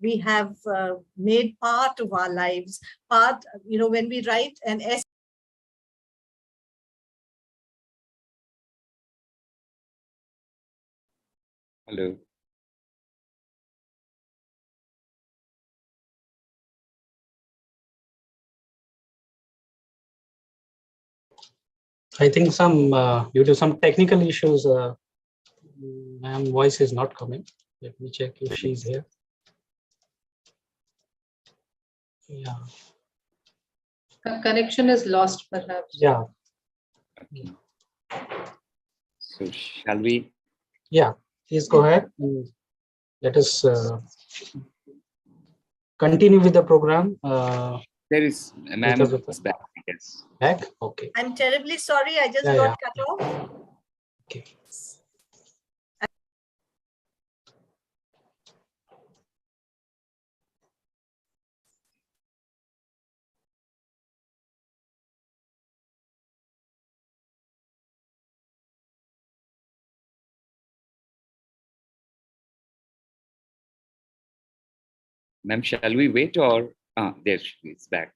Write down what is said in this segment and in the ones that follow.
we have made part of our lives. Part, when we write an essay. Hello. I think due to some technical issues, ma'am voice is not coming. Let me check if she's here. Yeah. Connection is lost, perhaps. Yeah. Okay. So shall we? Yeah, please go ahead. Let us continue with the program. There is a ma'am back, I guess. Back? Okay. I'm terribly sorry. I just got cut off. Okay. Ma'am, shall we wait or? There she is back.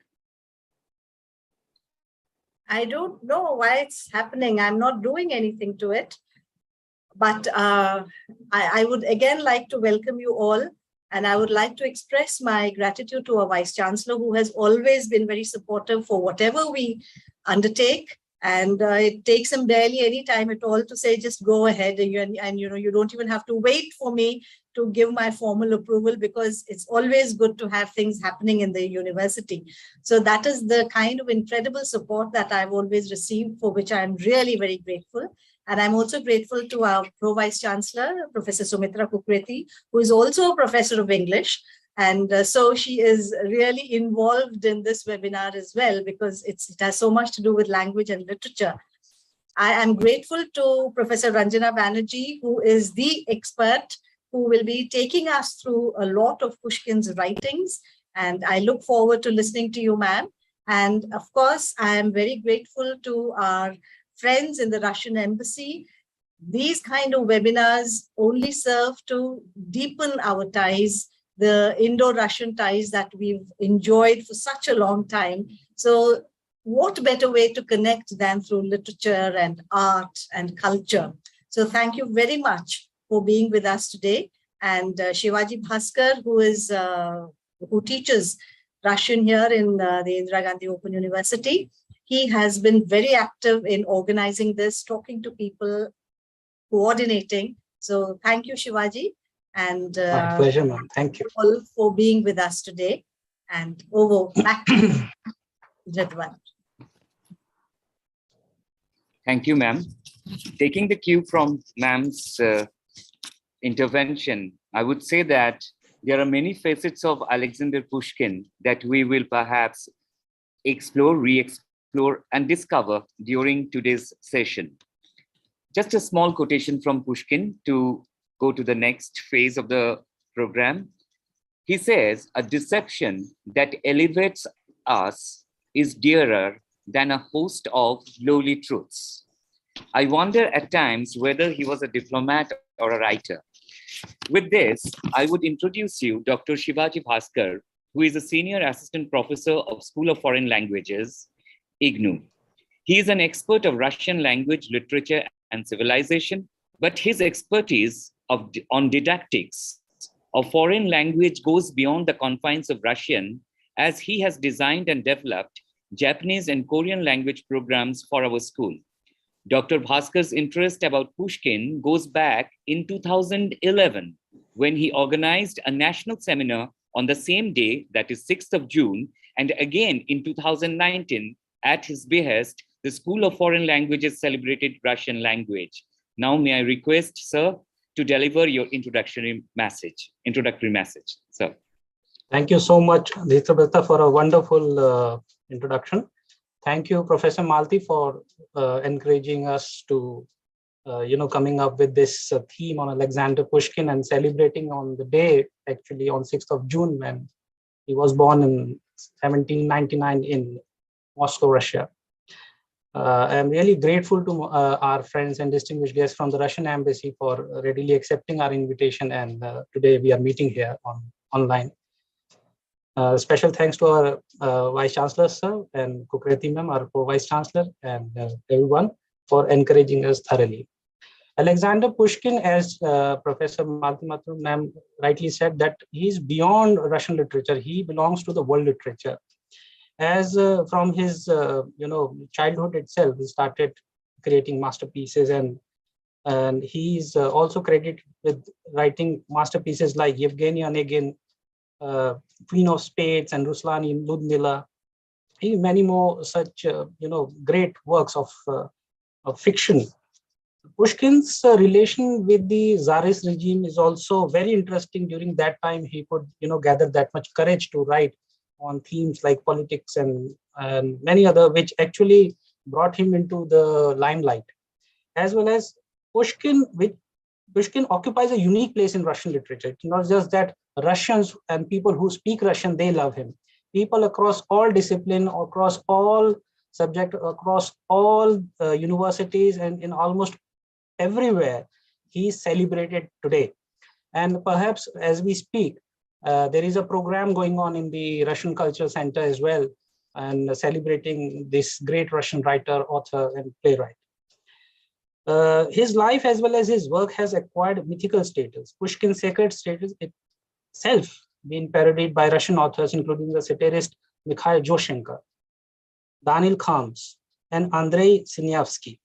I don't know why it's happening. I'm not doing anything to it. But I would again like to welcome you all. And I would like to express my gratitude to our Vice Chancellor, who has always been very supportive for whatever we undertake. And it takes him barely any time at all to say, just go ahead. And you don't even have to wait for me to give my formal approval, because it's always good to have things happening in the university. So that is the kind of incredible support that I've always received, for which I'm really very grateful. And I'm also grateful to our Pro-Vice Chancellor, Professor Sumitra Kukreti, who is also a professor of English. And so she is really involved in this webinar as well, because it has so much to do with language and literature. I am grateful to Professor Ranjan Abaniji, who is the expert who will be taking us through a lot of Pushkin's writings. And I look forward to listening to you, ma'am. And of course, I am very grateful to our friends in the Russian embassy. These kind of webinars only serve to deepen our ties, the Indo-Russian ties that we've enjoyed for such a long time. So what better way to connect than through literature and art and culture? So thank you very much for being with us today. And Shivaji Bhaskar, who teaches Russian here in the Indira Gandhi Open University, he has been very active in organizing this, talking to people, coordinating. So thank you, Shivaji. And my pleasure, ma'am. Thank you all for being with us today. And over back to Jadwan. Thank you, ma'am. Taking the cue from ma'am's intervention, I would say that there are many facets of Alexander Pushkin that we will perhaps explore, re-explore, and discover during today's session. Just a small quotation from Pushkin to go to the next phase of the program. He says, "A deception that elevates us is dearer than a host of lowly truths." I wonder at times whether he was a diplomat or a writer. With this, I would introduce you Dr. Shivaji Bhaskar, who is a senior assistant professor of School of Foreign Languages, IGNOU. He is an expert of Russian language, literature, and civilization, but his expertise on didactics of foreign language goes beyond the confines of Russian, as he has designed and developed Japanese and Korean language programs for our school. Dr. Bhaskar's interest about Pushkin goes back in 2011, when he organized a national seminar on the same day, that is 6th of June, and again in 2019, at his behest, the School of Foreign Languages celebrated Russian language. Now, may I request, sir, to deliver your introductory message, sir. Thank you so much, Dastavsky, for a wonderful introduction. Thank you, Professor Malti, for encouraging us to, coming up with this theme on Alexander Pushkin and celebrating on the day, actually on 6th of June, when he was born in 1799 in Moscow, Russia. I'm really grateful to our friends and distinguished guests from the Russian embassy for readily accepting our invitation. And today we are meeting here online. Special thanks to our Vice Chancellor, sir, and Kukreti ma'am, our Vice Chancellor, and everyone for encouraging us thoroughly. Alexander Pushkin, as Professor Malti Mathur ma'am rightly said, that he is beyond Russian literature. He belongs to the world literature. As from his childhood itself, he started creating masterpieces, and he's also credited with writing masterpieces like Yevgeny Onegin, Queen of Spades, and Ruslani Ludmila. Many more such great works of fiction. Pushkin's relation with the Tsarist regime is also very interesting. During that time, he could gather that much courage to write on themes like politics and many other, which actually brought him into the limelight. As well as Pushkin occupies a unique place in Russian literature. It's not just that Russians and people who speak Russian, they love him. People across all discipline, across all subject, across all universities, and in almost everywhere, he is celebrated today. And perhaps as we speak, there is a program going on in the Russian Culture Center as well, and celebrating this great Russian writer, author, and playwright. His life as well as his work has acquired mythical status. Pushkin's sacred status itself been parodied by Russian authors, including the satirist Mikhail, Daniel Khams, and Andrei Sinyavsky.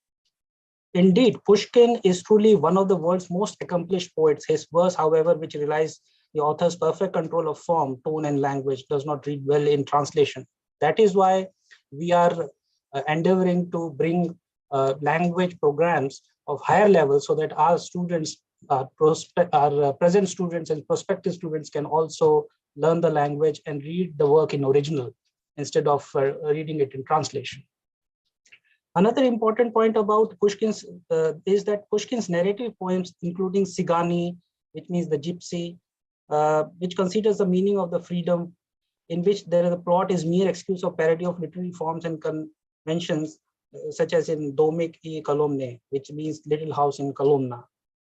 Indeed, Pushkin is truly one of the world's most accomplished poets. His verse, however, which relies the author's perfect control of form, tone, and language, does not read well in translation. That is why we are endeavoring to bring language programs of higher level so that our students, our present students and prospective students can also learn the language and read the work in original instead of reading it in translation. Another important point about Pushkin's is that Pushkin's narrative poems, including Sigani, which means the gypsy, which considers the meaning of the freedom, in which the plot is mere excuse or parody of literary forms and conventions, such as in Domik I Kolomne, which means little house in Kolomna.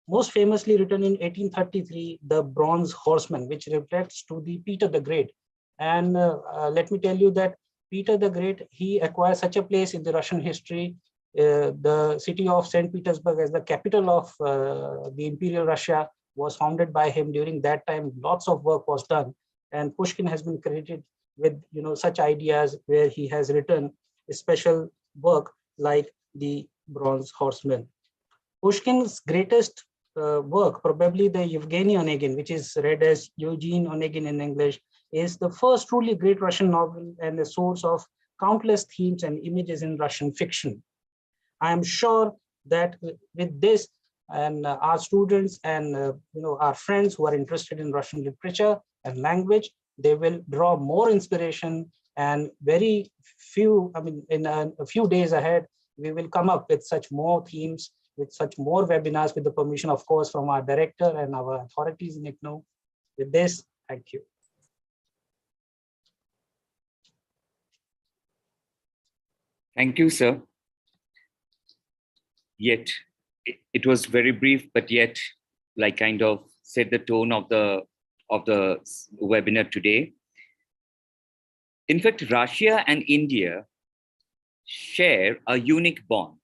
Most famously written in 1833, The Bronze Horseman, which reflects to the Peter the Great. And let me tell you that Peter the Great, he acquired such a place in the Russian history. The city of St. Petersburg as the capital of the Imperial Russia was founded by him. During that time, lots of work was done. And Pushkin has been credited with such ideas, where he has written a special work like the Bronze Horseman. Pushkin's greatest work, probably the Yevgeny Onegin, which is read as Eugene Onegin in English, is the first truly great Russian novel and the source of countless themes and images in Russian fiction. I am sure that with this, and our students and our friends who are interested in Russian literature and language, they will draw more inspiration, and very few, in a few days ahead, we will come up with such more themes, with such more webinars, with the permission, of course, from our director and our authorities in ICNO. With this, thank you. Thank you, sir. Yet, it was very brief, but yet, like, kind of set the tone of the webinar today. In fact, Russia and India share a unique bond.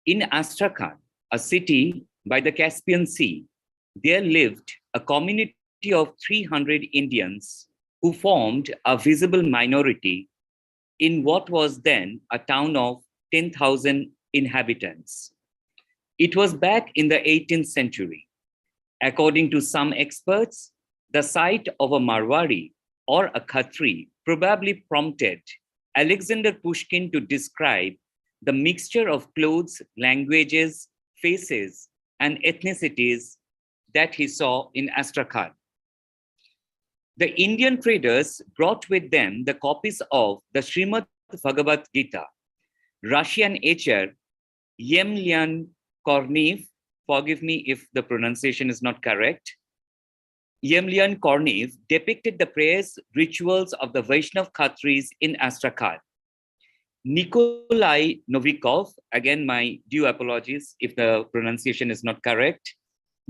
In Astrakhan, a city by the Caspian Sea, there lived a community of 300 Indians who formed a visible minority in what was then a town of 10,000 inhabitants. It was back in the 18th century. According to some experts, the sight of a Marwari or a Khatri probably prompted Alexander Pushkin to describe the mixture of clothes, languages, faces, and ethnicities that he saw in Astrakhan. The Indian traders brought with them the copies of the Srimad Bhagavad Gita. Russian HR Yemlian Kornev, forgive me if the pronunciation is not correct, Yemlian Kornev depicted the prayers rituals of the Vaishnav Khatris in Astrakhan. Nikolai Novikov, again my due apologies if the pronunciation is not correct,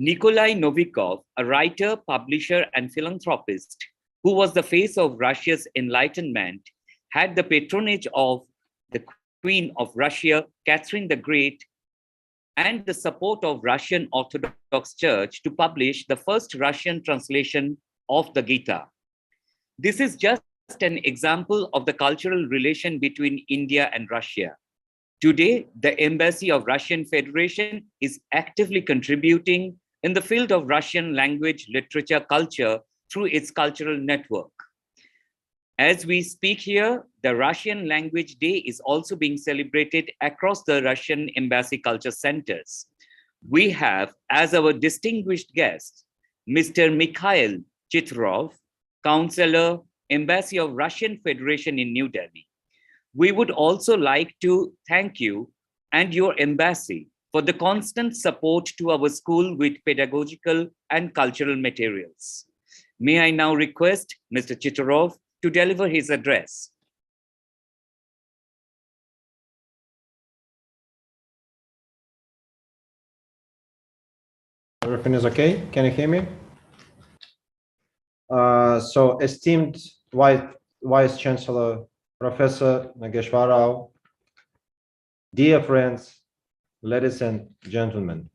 Nikolai Novikov, a writer, publisher, and philanthropist who was the face of Russia's Enlightenment, had the patronage of the Queen of Russia, Catherine the Great, and the support of Russian Orthodox Church to publish the first Russian translation of the Gita. This is just an example of the cultural relation between India and Russia. Today, the Embassy of Russian Federation is actively contributing in the field of Russian language, literature, culture through its cultural network. As we speak here, the Russian Language Day is also being celebrated across the Russian Embassy Culture Centers. We have as our distinguished guest, Mr. Mikhail Chitrov, Counselor, Embassy of Russian Federation in New Delhi. We would also like to thank you and your embassy for the constant support to our school with pedagogical and cultural materials. May I now request Mr. Chitrov to deliver his address. Everything is okay? Can you hear me? So esteemed Vice Chancellor, Professor Nageshwar Rao, dear friends, ladies and gentlemen.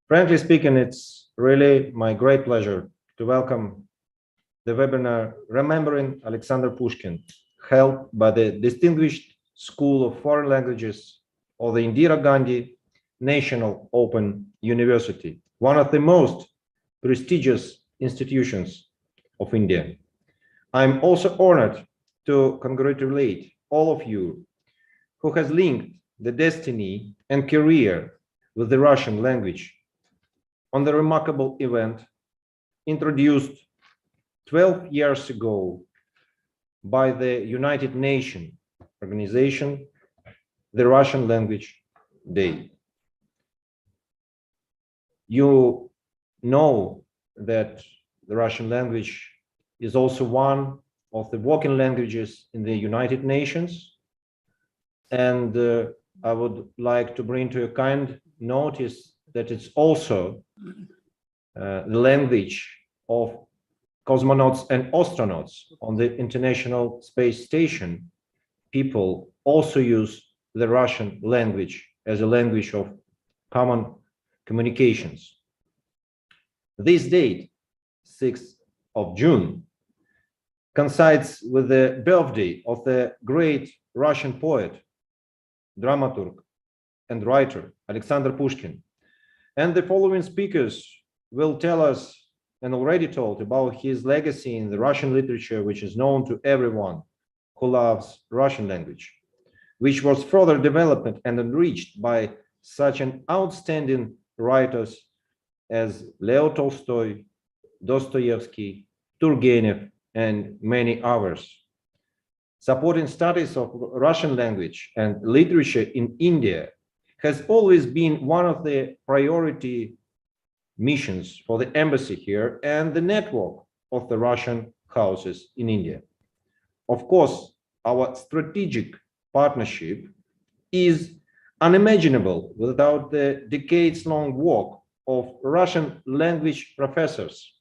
Frankly speaking, it's really my great pleasure to welcome the webinar Remembering Alexander Pushkin, held by the Distinguished School of Foreign Languages of the Indira Gandhi National Open University, one of the most prestigious institutions of India. I'm also honored to congratulate all of you who has linked the destiny and career with the Russian language on the remarkable event introduced 12 years ago by the United Nations organization, the Russian Language Day. You know that the Russian language is also one of the working languages in the United Nations. And I would like to bring to your kind notice that it's also the language of cosmonauts and astronauts on the International Space Station. People also use the Russian language as a language of common communications. This date, 6th of June, coincides with the birthday of the great Russian poet, dramaturg, and writer Alexander Pushkin. And the following speakers will tell us and already told about his legacy in the Russian literature, which is known to everyone who loves Russian language, which was further developed and enriched by such an outstanding writers as Leo Tolstoy, Dostoevsky, Turgenev, and many others. Supporting studies of Russian language and literature in India has always been one of the priority missions for the embassy here and the network of the Russian houses in India. Of course, our strategic partnership is unimaginable without the decades-long work of Russian language professors,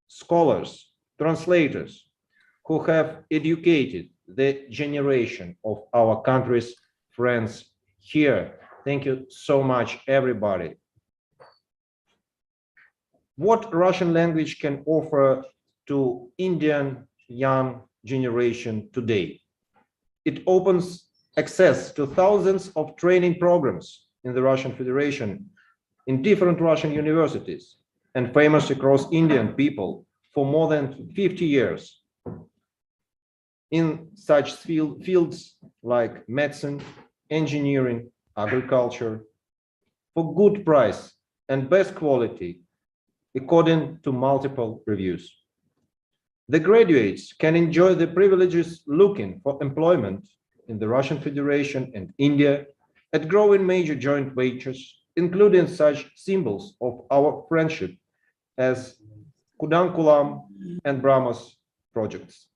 scholars, translators, who have educated the generation of our country's friends here. Thank you so much, everybody. What Russian language can offer to Indian young generation today? It opens access to thousands of training programs in the Russian Federation, in different Russian universities, and famous across Indian people for more than 50 years. In such fields like medicine, engineering, agriculture, for good price and best quality, according to multiple reviews. The graduates can enjoy the privileges looking for employment in the Russian Federation and India at growing major joint ventures, including such symbols of our friendship as Kudankulam and Brahmos projects.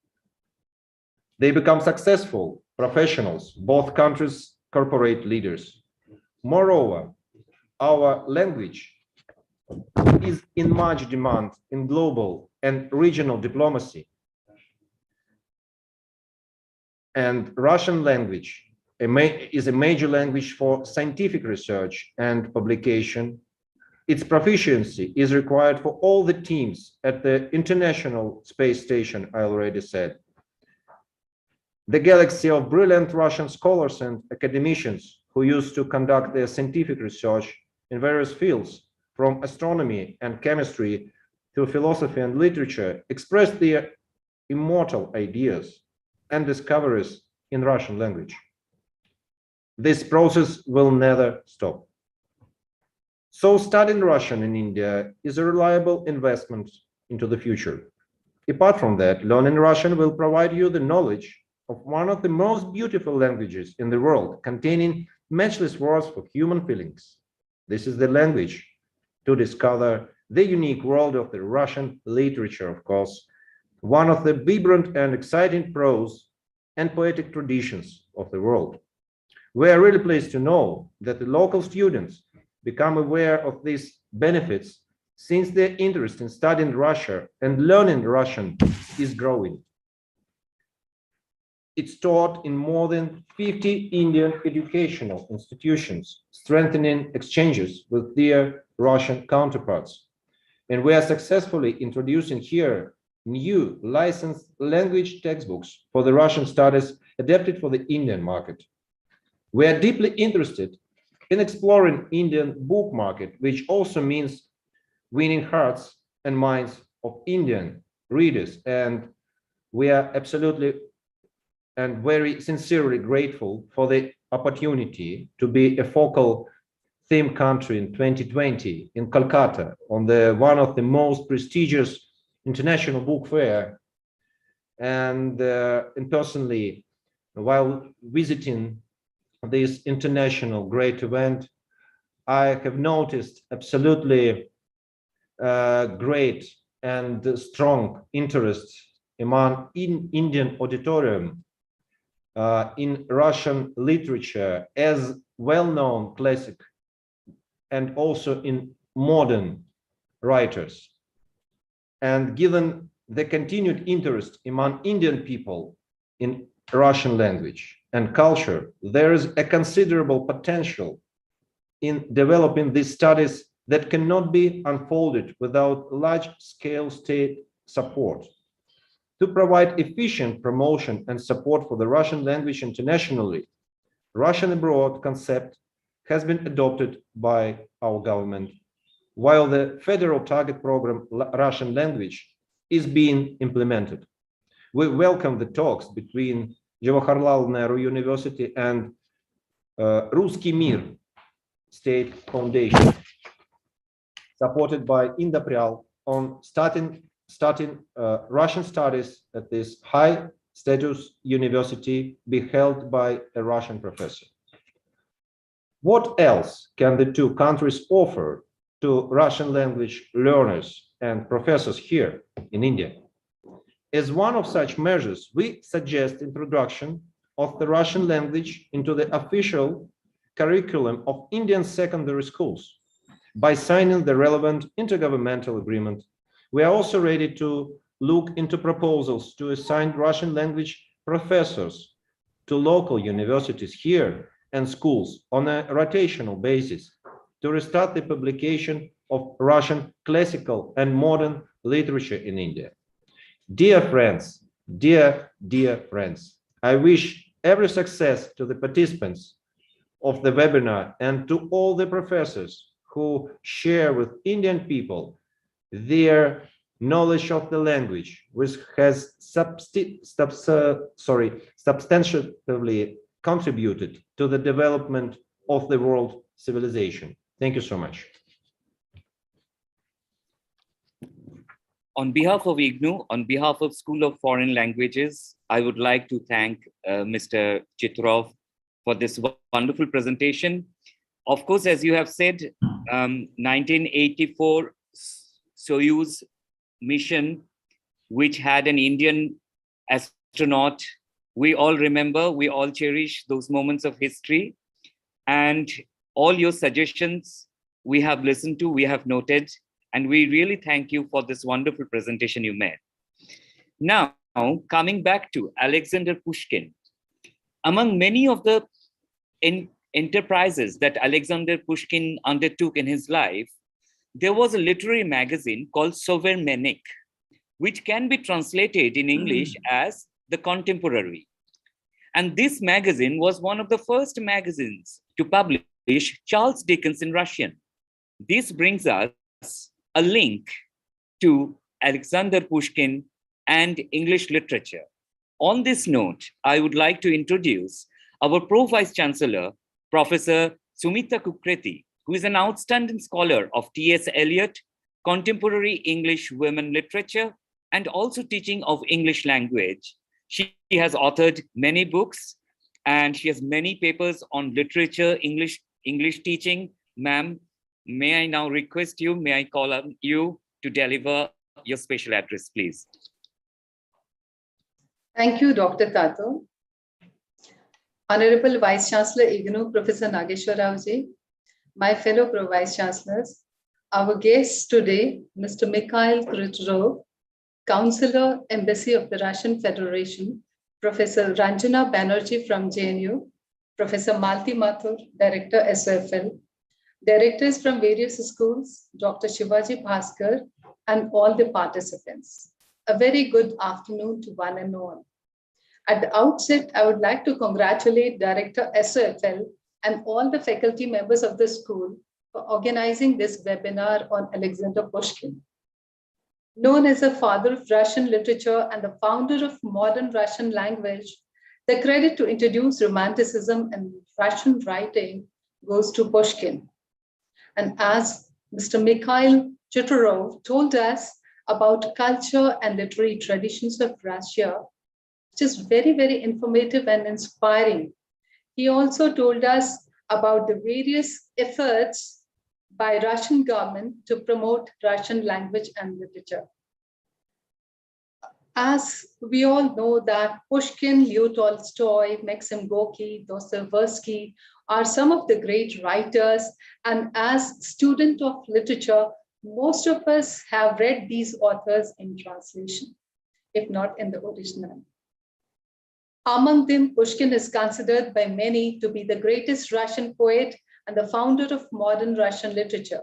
They become successful professionals, both countries' corporate leaders. Moreover, our language is in much demand in global and regional diplomacy. And Russian language is a major language for scientific research and publication. Its proficiency is required for all the teams at the International Space Station, I already said. The galaxy of brilliant Russian scholars and academicians who used to conduct their scientific research in various fields, from astronomy and chemistry to philosophy and literature, expressed their immortal ideas and discoveries in Russian language. This process will never stop. So studying Russian in India is a reliable investment into the future. Apart from that, learning Russian will provide you the knowledge of one of the most beautiful languages in the world, containing matchless words for human feelings. This is the language to discover the unique world of the Russian literature, of course, one of the vibrant and exciting prose and poetic traditions of the world. We are really pleased to know that the local students become aware of these benefits since their interest in studying Russia and learning Russian is growing. It's taught in more than 50 Indian educational institutions, strengthening exchanges with their Russian counterparts. And we are successfully introducing here new licensed language textbooks for the Russian studies adapted for the Indian market. We are deeply interested in exploring Indian book market, which also means winning hearts and minds of Indian readers. And we are absolutely and very sincerely grateful for the opportunity to be a focal theme country in 2020 in Kolkata on one of the most prestigious international book fair. And personally, while visiting this international great event, I have noticed absolutely great and strong interest among Indian auditorium in Russian literature as well-known classic and also in modern writers. And given the continued interest among Indian people in Russian language and culture, there is a considerable potential in developing these studies that cannot be unfolded without large-scale state support. To provide efficient promotion and support for the Russian language internationally, Russian abroad concept has been adopted by our government, while the federal target program Russian language is being implemented. We welcome the talks between Jawaharlal Nehru University and Ruski Mir State Foundation, supported by Indoprial, on starting Russian studies at this high status university be held by a Russian professor. What else can the two countries offer to Russian language learners and professors here in India? As one of such measures, we suggest introduction of the Russian language into the official curriculum of Indian secondary schools by signing the relevant intergovernmental agreement. We are also ready to look into proposals to assign Russian language professors to local universities here and schools on a rotational basis to restart the publication of Russian classical and modern literature in India. Dear friends, dear friends, I wish every success to the participants of the webinar and to all the professors who share with Indian people their knowledge of the language, which has substantially contributed to the development of the world civilization. Thank you so much. On behalf of IGNOU, on behalf of School of Foreign Languages, I would like to thank Mr. Chitrov for this wonderful presentation. Of course, as you have said, 1984 Soyuz mission, which had an Indian astronaut. We all remember, we all cherish those moments of history. And all your suggestions we have listened to, we have noted. And we really thank you for this wonderful presentation you made. Now, coming back to Alexander Pushkin, among many of the enterprises that Alexander Pushkin undertook in his life, there was a literary magazine called Superfluous, which can be translated in English as The Contemporary. And this magazine was one of the first magazines to publish Charles Dickens in Russian. This brings us a link to Alexander Pushkin and English literature. On this note, I would like to introduce our Pro Vice Chancellor, Professor Sumita Kukreti, who is an outstanding scholar of T.S. Eliot, contemporary English women literature, and also teaching of English language. She has authored many books and she has many papers on literature, English teaching. Ma'am, may I now request you, may I call on you to deliver your special address, please. Thank you, Dr. Tato. Honorable Vice Chancellor IGNOU, Professor Nageshwar Raoji, my fellow Pro Vice Chancellors, our guests today, Mr. Mikhail Kryuchkov, Counselor, Embassy of the Russian Federation, Professor Ranjana Banerjee from JNU, Professor Malti Mathur, Director SOFL, directors from various schools, Dr. Shivaji Bhaskar, and all the participants. A very good afternoon to one and all. At the outset, I would like to congratulate Director SOFL and all the faculty members of the school for organizing this webinar on Alexander Pushkin. Known as the father of Russian literature and the founder of modern Russian language, the credit to introduce Romanticism and Russian writing goes to Pushkin. And as Mr. Mikhail Chuturov told us about culture and literary traditions of Russia, which is very, very informative and inspiring. He also told us about the various efforts by Russian government to promote Russian language and literature. As we all know that Pushkin, Leo Tolstoy, Maxim Gorky, Dostoevsky are some of the great writers, and as student of literature, most of us have read these authors in translation, if not in the original. Among them, Pushkin is considered by many to be the greatest Russian poet and the founder of modern Russian literature.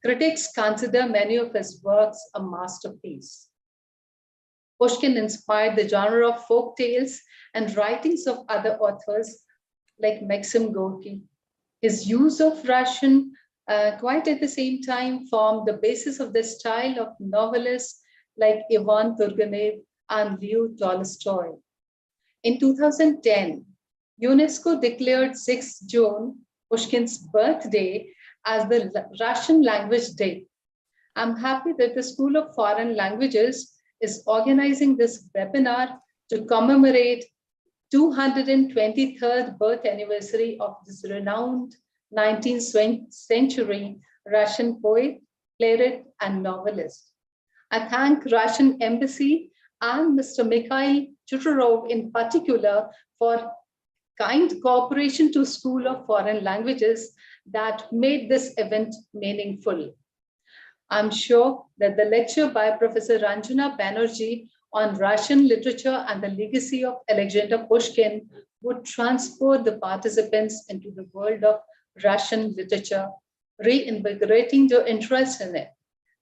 Critics consider many of his works a masterpiece. Pushkin inspired the genre of folk tales and writings of other authors like Maxim Gorky. His use of Russian quite at the same time formed the basis of the style of novelists like Ivan Turgenev and Leo Tolstoy. In 2010, UNESCO declared 6 June, Pushkin's birthday, as the Russian Language Day. I'm happy that the School of Foreign Languages is organizing this webinar to commemorate 223rd birth anniversary of this renowned 19th century Russian poet, playwright, and novelist. I thank Russian Embassy and Mr. Mikhail Chuturov in particular for kind cooperation to School of Foreign Languages that made this event meaningful. I'm sure that the lecture by Professor Ranjana Banerjee on Russian literature and the legacy of Alexander Pushkin would transport the participants into the world of Russian literature, reinvigorating their interest in it.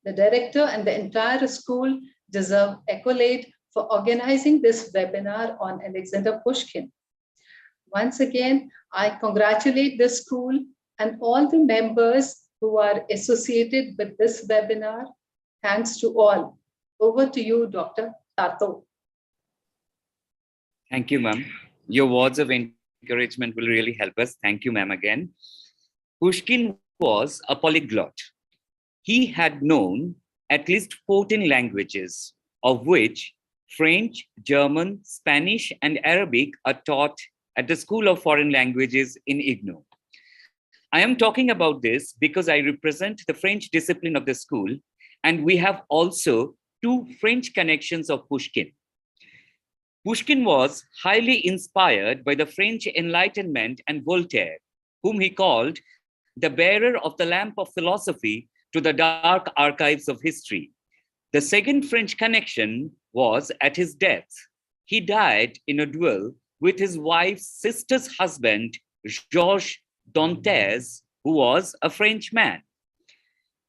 The director and the entire school deserve accolade for organizing this webinar on Alexander Pushkin. Once again, I congratulate the school and all the members who are associated with this webinar. Thanks to all. Over to you, Dr. Tato. Thank you, ma'am. Your words of encouragement will really help us. Thank you, ma'am, again. Pushkin was a polyglot. He had known at least 14 languages, of which French, German, Spanish, and Arabic are taught at the School of Foreign Languages in IGNOU. I am talking about this because I represent the French discipline of the school, and we have also 2 French connections of Pushkin. Pushkin was highly inspired by the French Enlightenment and Voltaire, whom he called the bearer of the lamp of philosophy to the dark archives of history. The second French connection was at his death. He died in a duel with his wife's sister's husband, Georges Dantes, who was a Frenchman.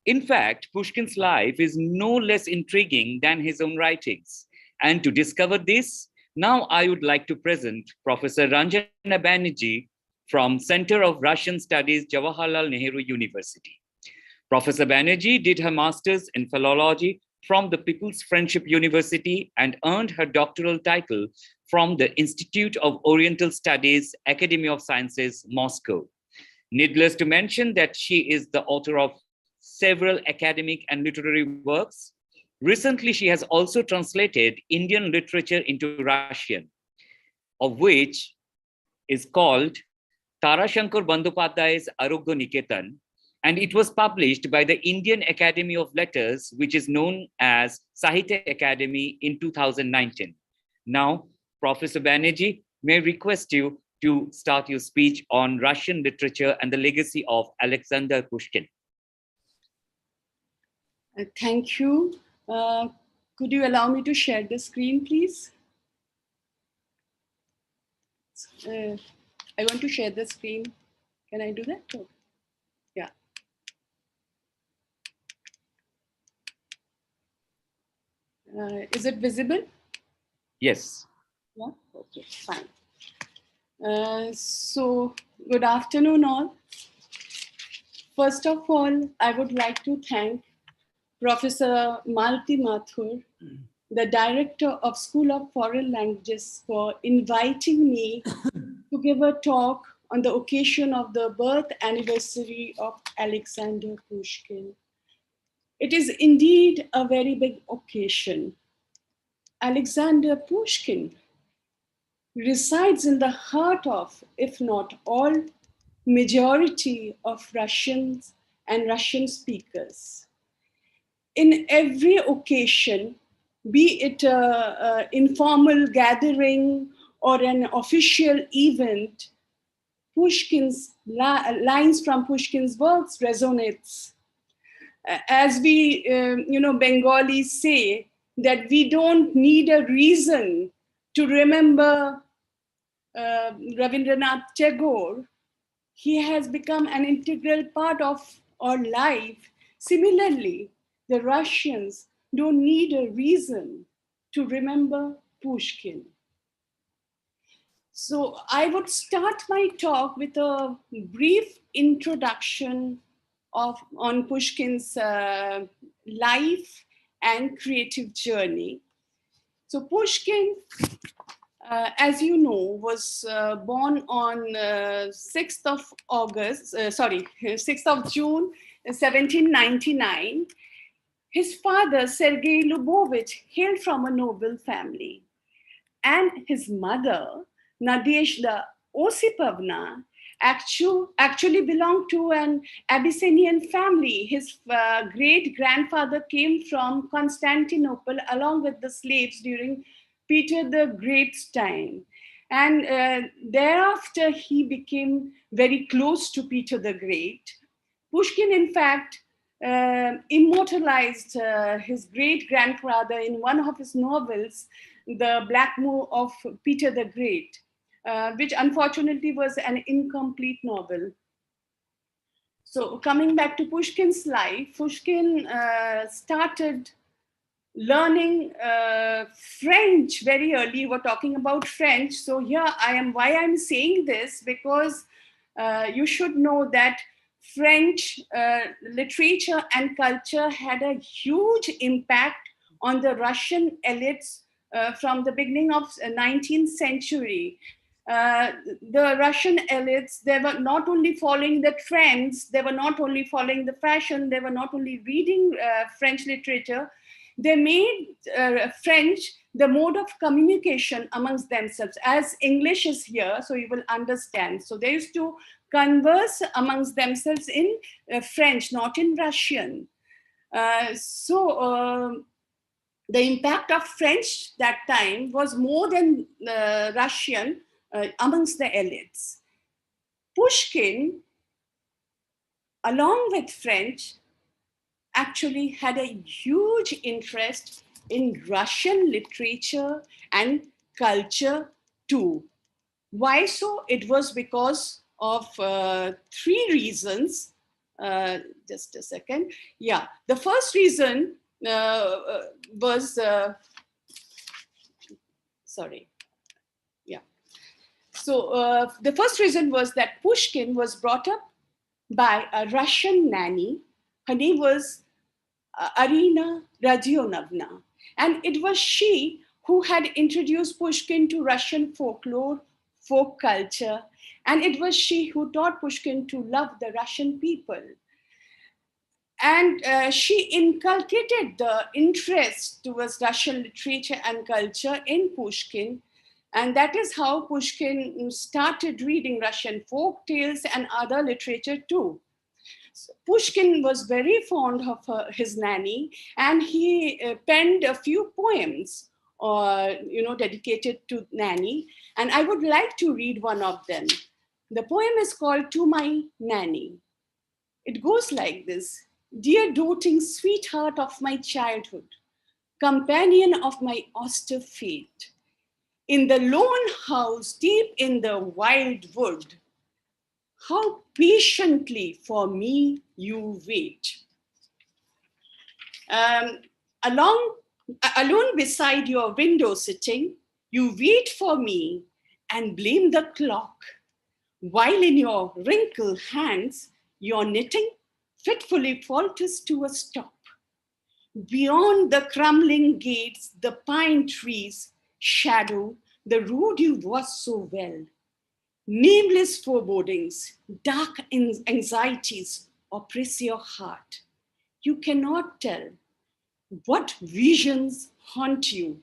In fact, Pushkin's life is no less intriguing than his own writings. And to discover this, now I would like to present Professor Ranjan Abaniji from Center of Russian Studies, Jawaharlal Nehru University. Professor Banerjee did her master's in philology from the People's Friendship University and earned her doctoral title from the Institute of Oriental Studies, Academy of Sciences, Moscow. Needless to mention that she is the author of several academic and literary works. Recently, she has also translated Indian literature into Russian, of which is called Tarashankar Bandopadaya's Arogya Niketan, and it was published by the Indian Academy of Letters, which is known as Sahitya Academy in 2019. Now, Professor Banerjee, may I request you to start your speech on Russian literature and the legacy of Alexander Pushkin. Thank you. Could you allow me to share the screen, please? I want to share the screen. Can I do that? Oh, yeah. Is it visible? Yes. Yeah, okay, fine. So, good afternoon all. First of all, I would like to thank Professor Malti Mathur, the director of School of Foreign Languages, for inviting me to give a talk on the occasion of the birth anniversary of Alexander Pushkin. It is indeed a very big occasion. Alexander Pushkin resides in the heart of, if not all, majority of Russians and Russian speakers. In every occasion, be it an informal gathering or an official event, Pushkin's lines from Pushkin's works resonates. As we, Bengalis say, that we don't need a reason to remember Rabindranath Tagore. He has become an integral part of our life. Similarly, the Russians don't need a reason to remember Pushkin. So I would start my talk with a brief introduction on Pushkin's life and creative journey. So Pushkin, as you know, was born on 6th of June, 1799. His father, Sergei Lubovich, hailed from a noble family. And his mother, Nadezhda Osipovna, actually belonged to an Abyssinian family. His great-grandfather came from Constantinople along with the slaves during Peter the Great's time. And thereafter, he became very close to Peter the Great. Pushkin, in fact, immortalized his great-grandfather in one of his novels, The Black Moor of Peter the Great, which unfortunately was an incomplete novel. So coming back to Pushkin's life, Pushkin started learning French very early. We're talking about French. So here I am, why I'm saying this, because you should know that French literature and culture had a huge impact on the Russian elites from the beginning of 19th century. The Russian elites, they were not only following the trends, they were not only following the fashion, they were not only reading French literature, they made French the mode of communication amongst themselves. As English is here, so you will understand. So they used to converse amongst themselves in French, not in Russian. The impact of French that time was more than Russian amongst the elites. Pushkin, along with French, actually had a huge interest in Russian literature and culture too. Why so? It was because of three reasons. Just a second. Yeah, the first reason was, sorry. Yeah. So the first reason was that Pushkin was brought up by a Russian nanny. Her name was Arina Radionovna. And it was she who had introduced Pushkin to Russian folklore, folk culture. And it was she who taught Pushkin to love the Russian people. And she inculcated the interest towards Russian literature and culture in Pushkin. And that is how Pushkin started reading Russian folk tales and other literature too. Pushkin was very fond of his nanny, and he penned a few poems, dedicated to Nanny. And I would like to read one of them. The poem is called "To My Nanny." It goes like this: "Dear doting sweetheart of my childhood, companion of my austere fate, in the lone house deep in the wild wood, how patiently for me you wait. Um, along, Alone beside your window sitting, you wait for me and blame the clock, while in your wrinkled hands, your knitting fitfully falters to a stop. Beyond the crumbling gates, the pine trees shadow the road you was so well. Nameless forebodings, dark anxieties oppress your heart. You cannot tell what visions haunt you.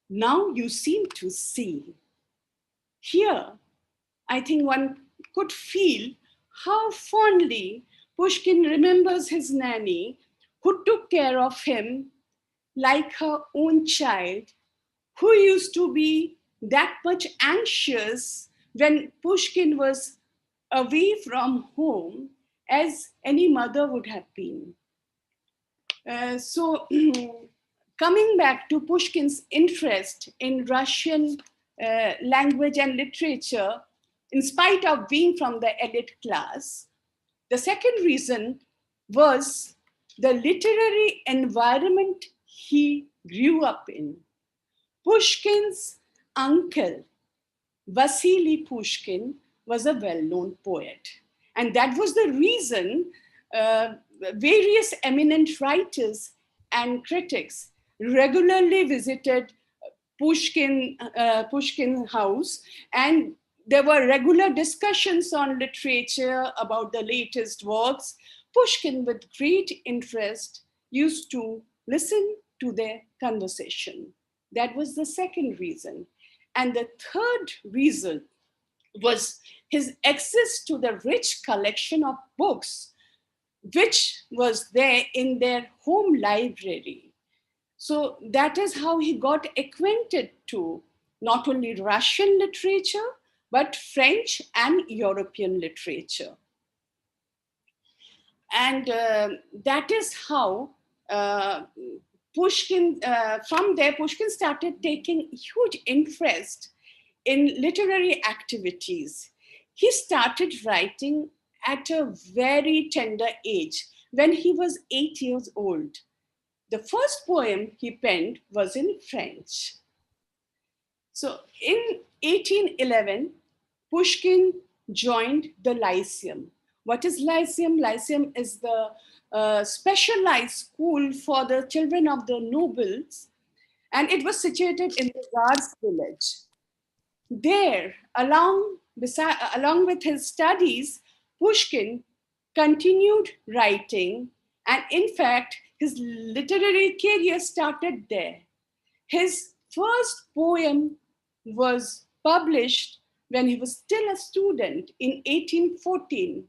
Now you seem to see. Here, I think one could feel how fondly Pushkin remembers his nanny, who took care of him like her own child, who used to be that much anxious when Pushkin was away from home, as any mother would have been. So, coming back to Pushkin's interest in Russian language and literature, in spite of being from the elite class, the second reason was the literary environment he grew up in. Pushkin's uncle, Vasily Pushkin, was a well-known poet. And that was the reason various eminent writers and critics regularly visited Pushkin house, and there were regular discussions on literature about the latest works. Pushkin, with great interest, used to listen to their conversation. That was the second reason. And the third reason was his access to the rich collection of books, which was there in their home library. So that is how he got acquainted to not only Russian literature, but French and European literature. And that is how Pushkin, from there, Pushkin started taking huge interest in literary activities. He started writing at a very tender age, when he was 8 years old. The first poem he penned was in French. So in 1811, Pushkin joined the Lyceum. What is Lyceum? Lyceum is the specialized school for the children of the nobles, and it was situated in the Guards village. There, along with his studies, Pushkin continued writing, and in fact, his literary career started there. His first poem was published when he was still a student in 1814.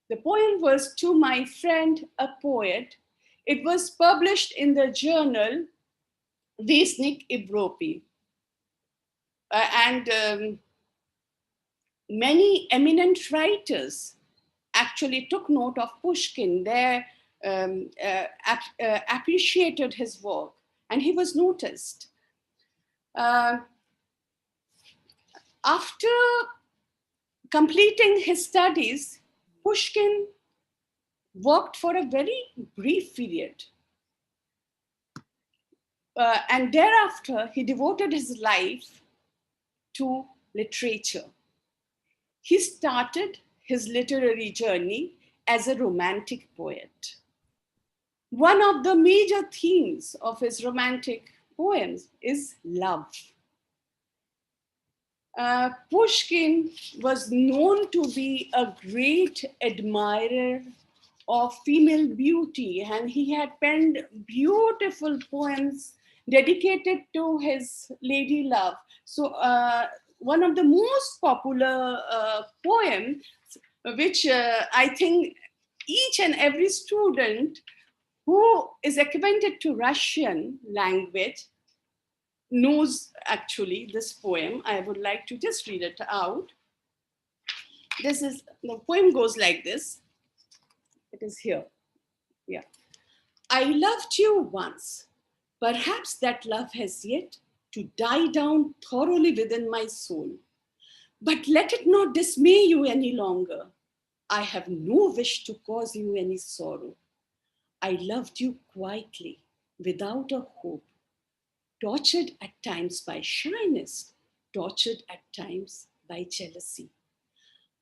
The poem was "To My Friend, a Poet." It was published in the journal Vesnik Evropy. And many eminent writers actually took note of Pushkin. There appreciated his work, and he was noticed. After completing his studies, Pushkin worked for a very brief period. And thereafter, he devoted his life to literature. He started his literary journey as a romantic poet. One of the major themes of his romantic poems is love. Pushkin was known to be a great admirer of female beauty, and he had penned beautiful poems dedicated to his lady love. So one of the most popular poems, which I think each and every student who is acquainted to Russian language knows actually this poem. I would like to just read it out. The poem goes like this. It is here. Yeah. I loved you once. Perhaps that love has yet to die down thoroughly within my soul. But let it not dismay you any longer. I have no wish to cause you any sorrow. I loved you quietly, without a hope, tortured at times by shyness, tortured at times by jealousy.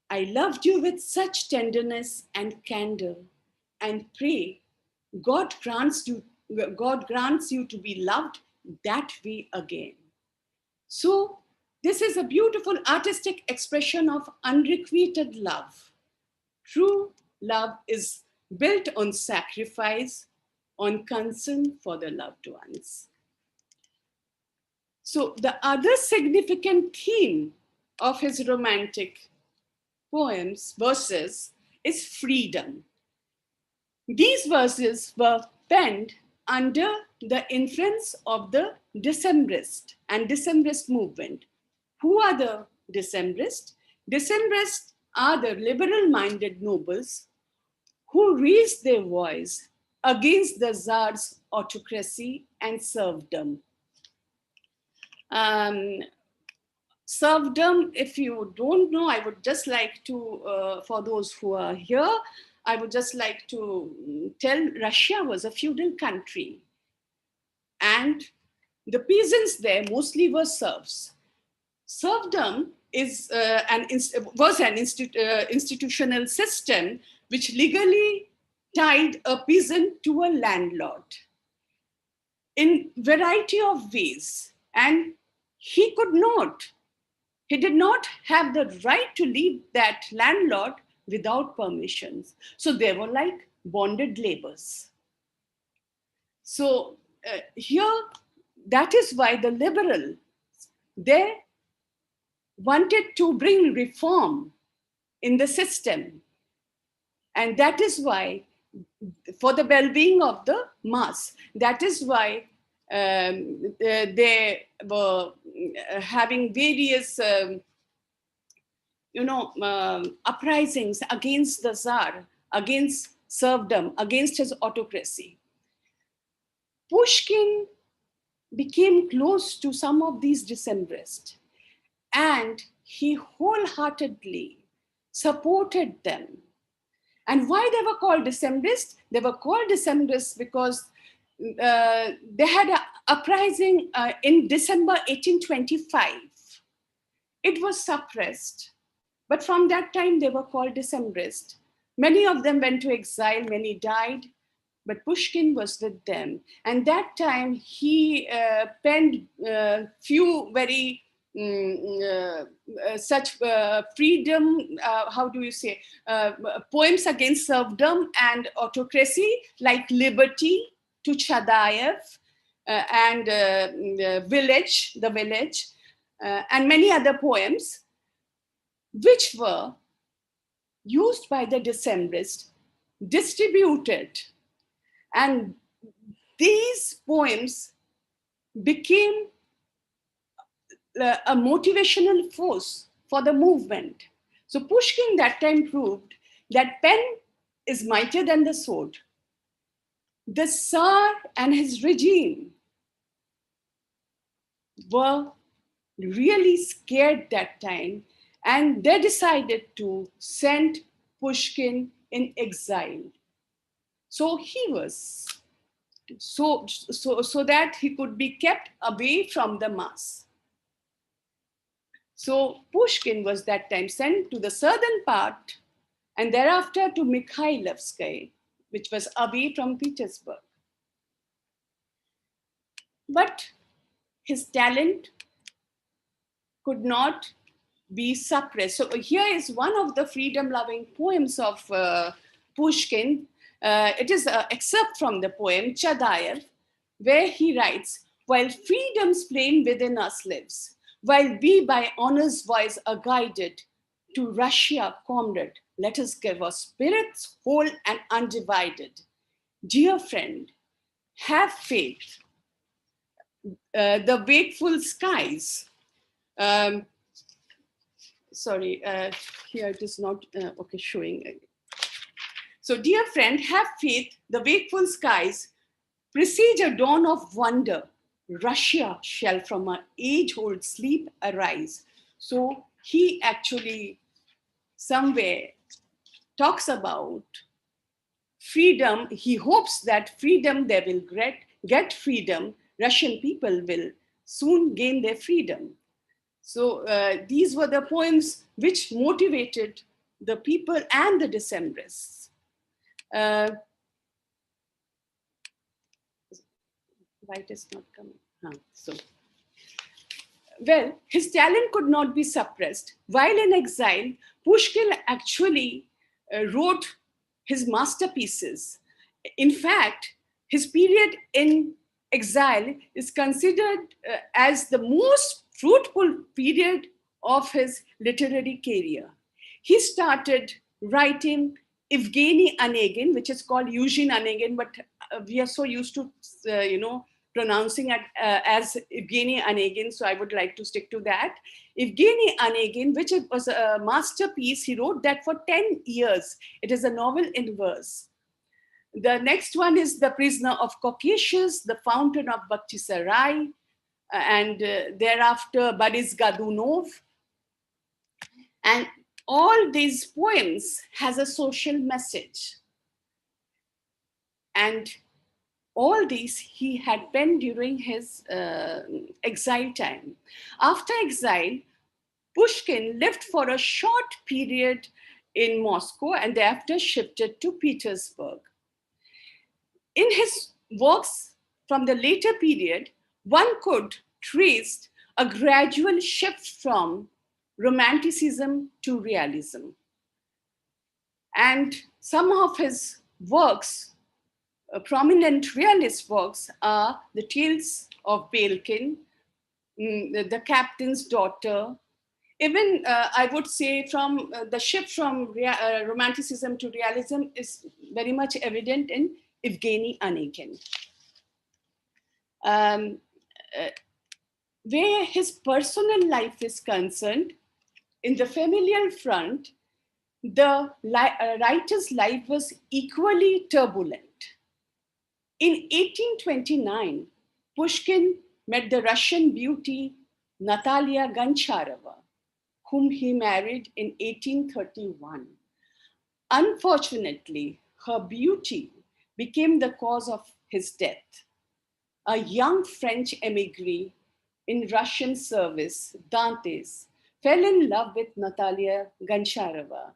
I loved you with such tenderness and candor, and pray God grants you to be loved that way again. So this is a beautiful artistic expression of unrequited love. True love is built on sacrifice, on concern for the loved ones. So the other significant theme of his romantic verses is freedom. These verses were penned under the influence of the Decembrist and Decembrist movement. Who are the Decembrists? Decembrists are the liberal-minded nobles who raised their voice against the Tsar's autocracy and serfdom. Serfdom, if you don't know, I would just like to, for those who are here, I would just like to tell Russia was a feudal country. And the peasants there mostly were serfs. Serfdom was an institutional system which legally tied a peasant to a landlord in variety of ways. And he did not have the right to leave that landlord without permissions. So they were like bonded laborers. So here, that is why the liberal, they wanted to bring reform in the system. And that is why, for the well-being of the mass, that is why they were having various uprisings against the Tsar, against serfdom, against his autocracy. Pushkin became close to some of these Decembrists, and he wholeheartedly supported them. And why they were called Decembrists? They were called Decembrists because they had an uprising in December 1825. It was suppressed, but from that time they were called Decembrists. Many of them went to exile, many died, but Pushkin was with them. And that time he penned few very such freedom, how do you say, poems against serfdom and autocracy, like Liberty to Chadayev and the Village, and many other poems, which were used by the Decembrists, distributed. And these poems became a motivational force for the movement. So Pushkin that time proved that pen is mightier than the sword. The Tsar and his regime were really scared that time, and they decided to send Pushkin in exile. So he was so that he could be kept away from the mass. So Pushkin was that time sent to the southern part and thereafter to Mikhailovsky, which was away from Petersburg. But his talent could not be suppressed. So here is one of the freedom-loving poems of Pushkin. It is an excerpt from the poem Chadayev, where he writes, "While freedom's flame within us lives, while we by honor's voice are guided, to Russia, comrade, let us give our spirits whole and undivided. Dear friend, have faith. The wakeful skies." Sorry, here it is not okay showing. So, dear friend, have faith. The wakeful skies presage a dawn of wonder. Russia shall from her age-old sleep arise. So he actually somewhere talks about freedom. He hopes that freedom, they will get freedom. Russian people will soon gain their freedom. So these were the poems which motivated the people and the Decembrists. Light is not coming. Well, his talent could not be suppressed. While in exile, Pushkin actually wrote his masterpieces. In fact, his period in exile is considered as the most fruitful period of his literary career. He started writing Evgeny Onegin, which is called Eugene Onegin, but we are so used to, pronouncing it as Evgeny Onegin, so I would like to stick to that. Evgeny Onegin, which was a masterpiece, he wrote that for 10 years. It is a novel in verse. The next one is The Prisoner of Caucasus, The Fountain of Bakhchisarai, and thereafter Boris Godunov. And all these poems has a social message. And all these he had penned during his exile time. After exile, Pushkin lived for a short period in Moscow and thereafter shifted to Petersburg. In his works from the later period, one could trace a gradual shift from romanticism to realism. And some of his works, prominent realist works, are The Tales of Belkin, The Captain's Daughter. Even I would say from the shift from romanticism to realism is very much evident in Evgeny Onegin. Where his personal life is concerned, in the familial front, the writer's life was equally turbulent. In 1829, Pushkin met the Russian beauty Natalia Goncharova, whom he married in 1831. Unfortunately, her beauty became the cause of his death. A young French emigre in Russian service, Dantes, fell in love with Natalia Goncharova.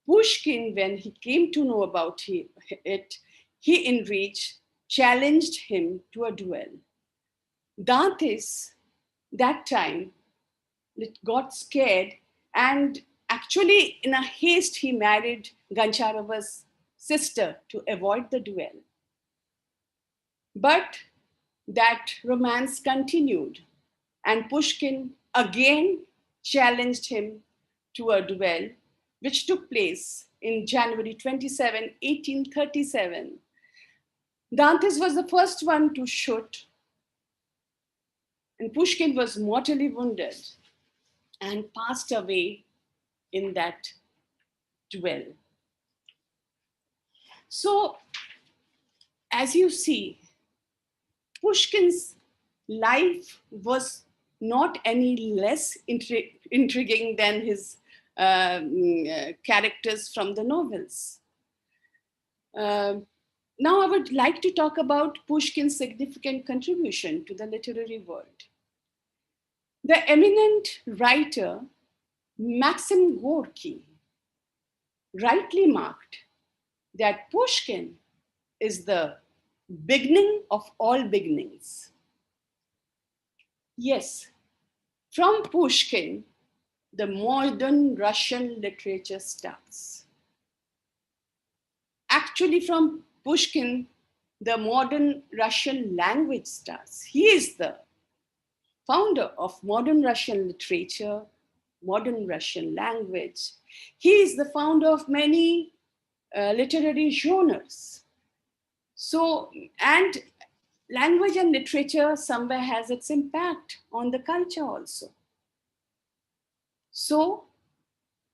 Pushkin, when he came to know about it, he enraged, challenged him to a duel. Dantes, that time, got scared and actually in a haste, he married Goncharova's sister to avoid the duel. But that romance continued and Pushkin again challenged him to a duel, which took place in January 27, 1837. Dantes was the first one to shoot, and Pushkin was mortally wounded and passed away in that duel. So as you see, Pushkin's life was not any less intriguing than his characters from the novels. Now I would like to talk about Pushkin's significant contribution to the literary world. The eminent writer Maxim Gorky rightly marked that Pushkin is the beginning of all beginnings. Yes, from Pushkin, the modern Russian literature starts. Actually, from Pushkin, the modern Russian language starts. He is the founder of modern Russian literature, modern Russian language. He is the founder of many literary genres. So, and language and literature somewhere has its impact on the culture also. So,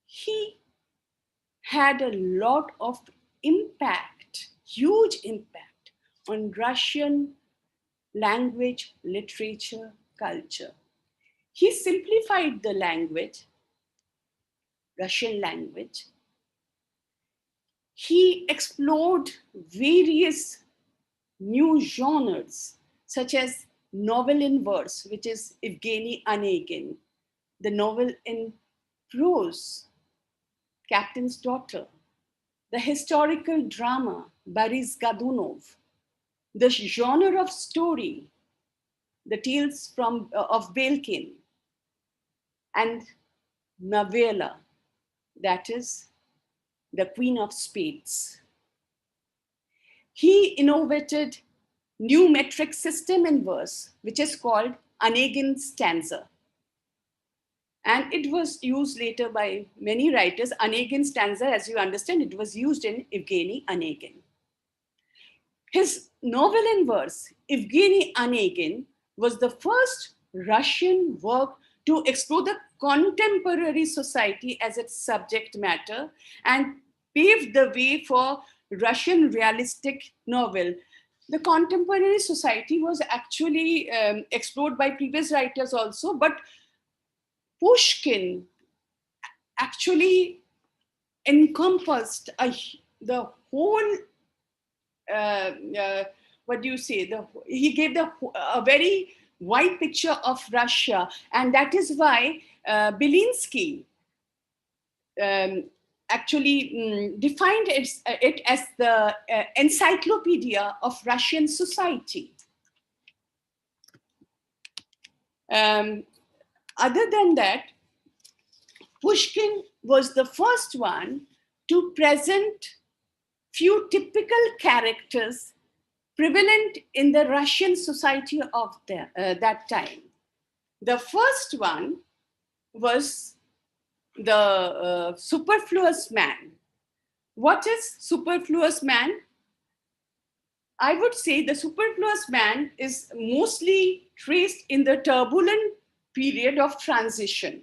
he had a lot of impact, huge impact on Russian language, literature, culture. He simplified the language, Russian language. He explored various new genres, such as novel in verse, which is Evgeny Onegin, the novel in prose, Captain's Daughter, the historical drama, Boris Godunov, the genre of story, the tales of Belkin, and novella, that is the Queen of Spades. He innovated new metric system in verse, which is called Onegin stanza. And it was used later by many writers. Onegin stanza, as you understand, it was used in Evgeny Onegin. His novel in verse, Evgeny Onegin, was the first Russian work to explore the contemporary society as its subject matter and paved the way for Russian realistic novel. The contemporary society was actually explored by previous writers also, but Pushkin actually encompassed the whole, what do you say, he gave a very wide picture of Russia, and that is why Belinsky actually defined it as the encyclopedia of Russian society. Other than that, Pushkin was the first one to present few typical characters prevalent in the Russian society of that time. The first one was the superfluous man. What is superfluous man? I would say the superfluous man is mostly traced in the turbulent period of transition.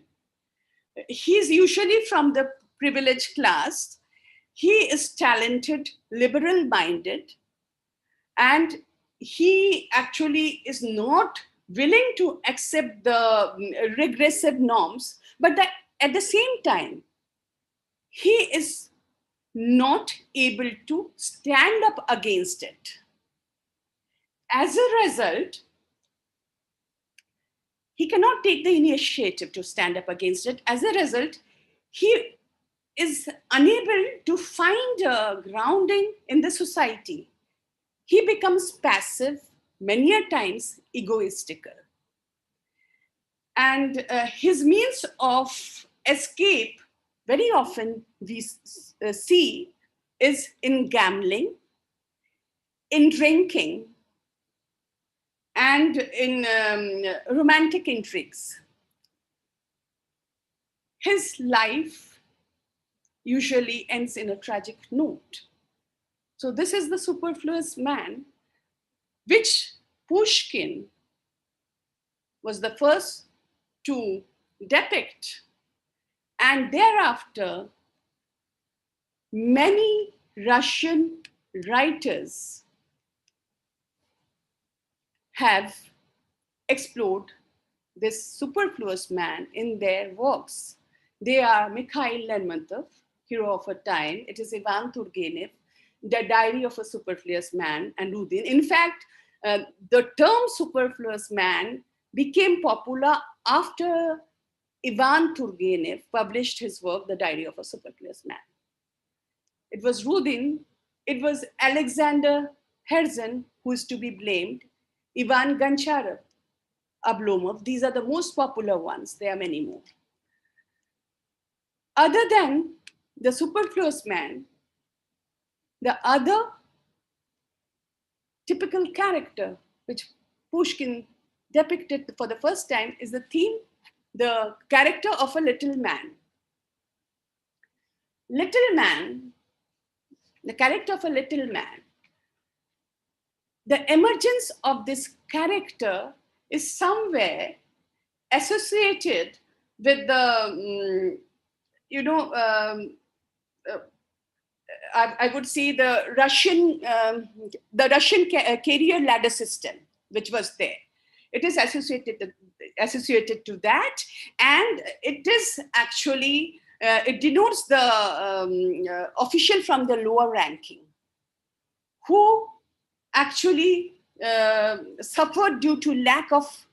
He's usually from the privileged class. He is talented, liberal-minded, and he actually is not willing to accept the regressive norms, but at the same time, he is not able to stand up against it. As a result, he cannot take the initiative to stand up against it. As a result, he is unable to find a grounding in the society. He becomes passive, many a times egoistical. And his means of escape, very often we see, is in gambling, in drinking, and in romantic intrigues. His life usually ends in a tragic note. So this is the superfluous man, which Pushkin was the first to depict. And thereafter, many Russian writers have explored this superfluous man in their works. They are Mikhail Lermontov, Hero of a Time. It is Ivan Turgenev, The Diary of a Superfluous Man, and Rudin. In fact, the term superfluous man became popular after Ivan Turgenev published his work, The Diary of a Superfluous Man. It was Rudin, it was Alexander Herzen who is to be blamed, Ivan Goncharov, Oblomov. These are the most popular ones. There are many more. Other than the superfluous man, the other typical character which Pushkin depicted for the first time is the character of a little man. Little man, the character of a little man, the emergence of this character is somewhere associated with the, I would say the Russian career ladder system, which was there. It is associated to that, and it is actually, it denotes the official from the lower ranking who actually suffered due to lack of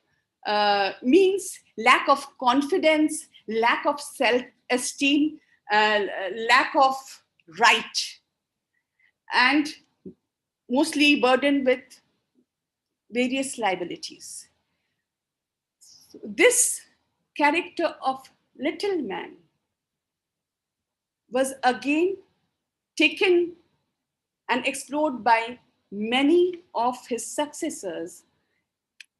means, lack of confidence, lack of self-esteem, lack of right, and mostly burdened with various liabilities. So this character of little man was again taken and explored by many of his successors.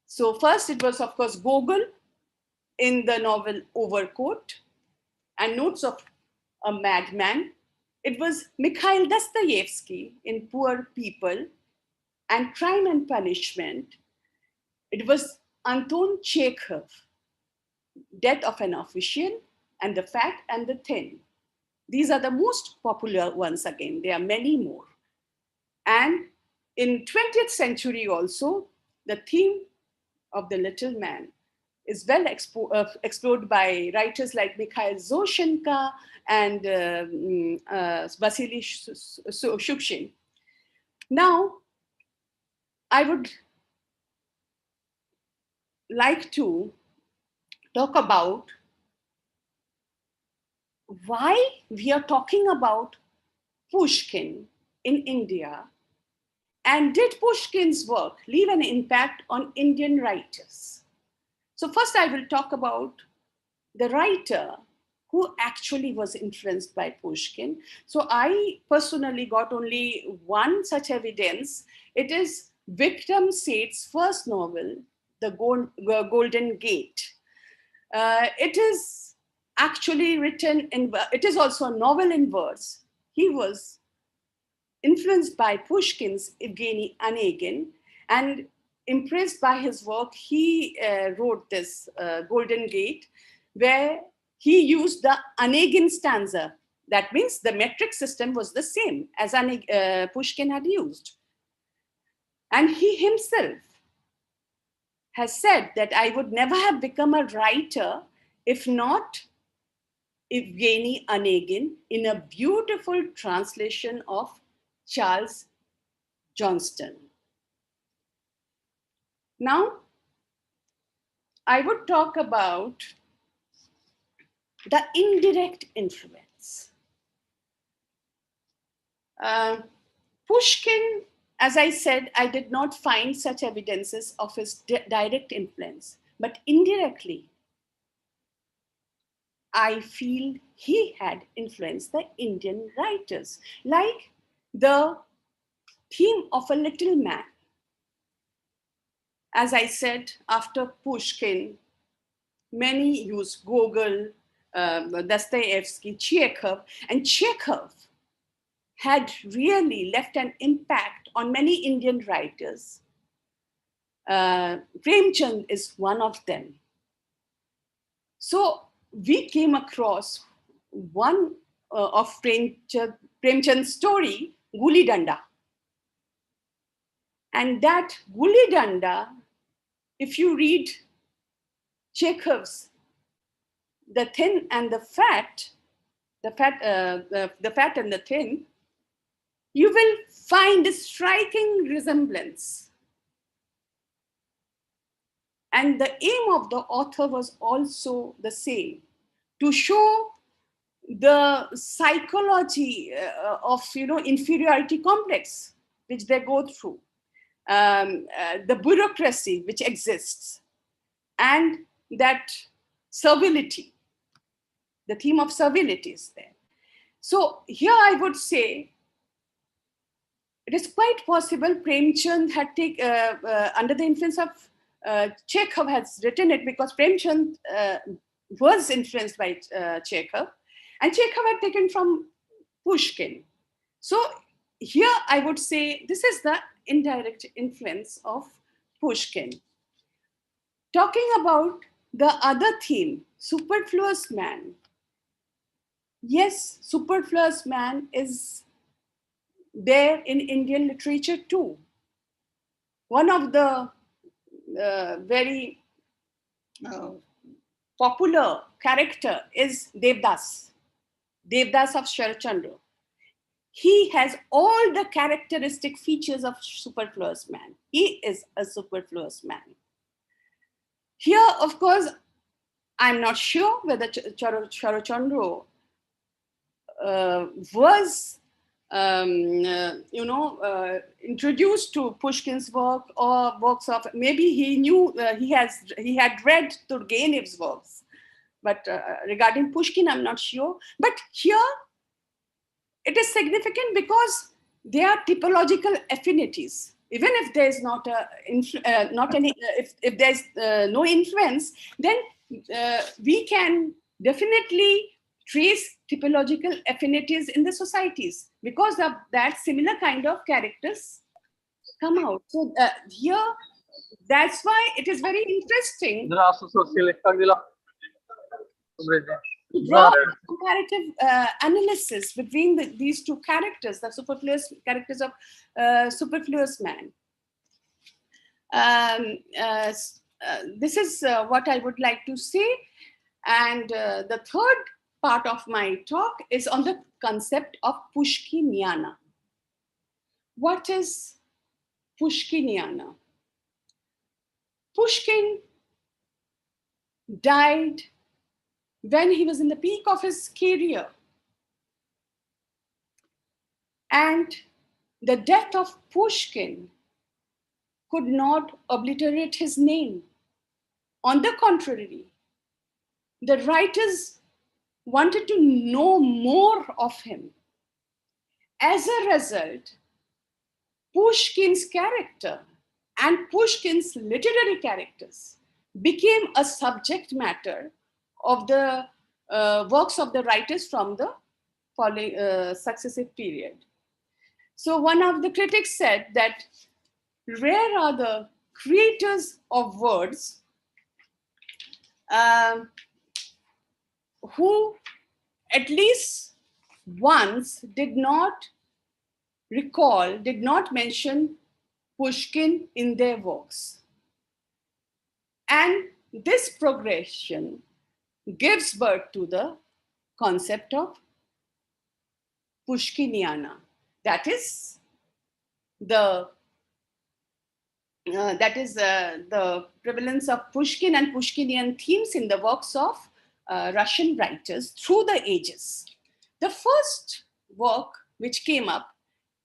So first it was, of course, Gogol in the novel Overcoat and Notes of a Madman. It was Mikhail Dastavsky in Poor People and Crime and Punishment. It was Anton Chekhov, Death of an Official, and The Fat and the Thin. These are the most popular ones again. There are many more. And in 20th century also, the theme of the little man is well explored by writers like Mikhail Zoshenka and Vasily Shukshin. Now, I would like to talk about why we are talking about Pushkin in India, and did Pushkin's work leave an impact on Indian writers? So first I will talk about the writer who actually was influenced by Pushkin. So I personally got only one such evidence. It is Vikram Seth's first novel, The Golden Gate. It is actually written in, it is also a novel in verse. He was influenced by Pushkin's Evgeny Onegin, and impressed by his work, he wrote this Golden Gate, where he used the Onegin stanza. That means the metric system was the same as Pushkin had used. And he himself has said that I would never have become a writer if not Evgeny Onegin in a beautiful translation of Charles Johnston. Now, I would talk about the indirect influence. Pushkin, as I said, I did not find such evidences of his direct influence, but indirectly, I feel he had influenced the Indian writers, like the theme of a little man. As I said, after Pushkin, many used Gogol, Dostoevsky, Chekhov, and Chekhov had really left an impact on many Indian writers. Premchand is one of them. So we came across one of Premchand's story, Guli Danda. And that Guli Danda if you read Chekhov's The Thin and the Fat, the fat and the thin, you will find a striking resemblance. And the aim of the author was also the same, to show the psychology of inferiority complex which they go through, the bureaucracy which exists, and that servility. The theme of servility is there. So here I would say it is quite possible Premchand had under the influence of Chekhov has written it, because Premchand was influenced by Chekhov, and Chekhov had taken from Pushkin. So here I would say this is the indirect influence of Pushkin. Talking about the other theme, Superfluous Man. Yes, Superfluous Man is there in Indian literature too. One of the very popular character is Devdas of Sharachandra. He has all the characteristic features of superfluous man. He is a superfluous man. Here, of course, I'm not sure whether Sharachandra was introduced to Pushkin's work or works of, maybe he knew, he had read Turgenev's works, but regarding Pushkin, I'm not sure. But here, it is significant because there are typological affinities. Even if there is not any, if there's no influence, then we can definitely trace typological affinities in the societies because of that similar kind of characters come out. So here, that's why it is very interesting to draw comparative analysis between these two characters, the superfluous characters of Superfluous Man. This is what I would like to say. And the third part of my talk is on the concept of Pushkiniana. What is Pushkiniana? Pushkin died when he was in the peak of his career. And the death of Pushkin could not obliterate his name. On the contrary, the writers wanted to know more of him. As a result, Pushkin's character and Pushkin's literary characters became a subject matter of the works of the writers from the following successive period. So one of the critics said that rare are the creators of words who at least once did not mention Pushkin in their works. And this progression gives birth to the concept of Pushkiniana. That is the prevalence of Pushkin and Pushkinian themes in the works of Russian writers through the ages. The first work which came up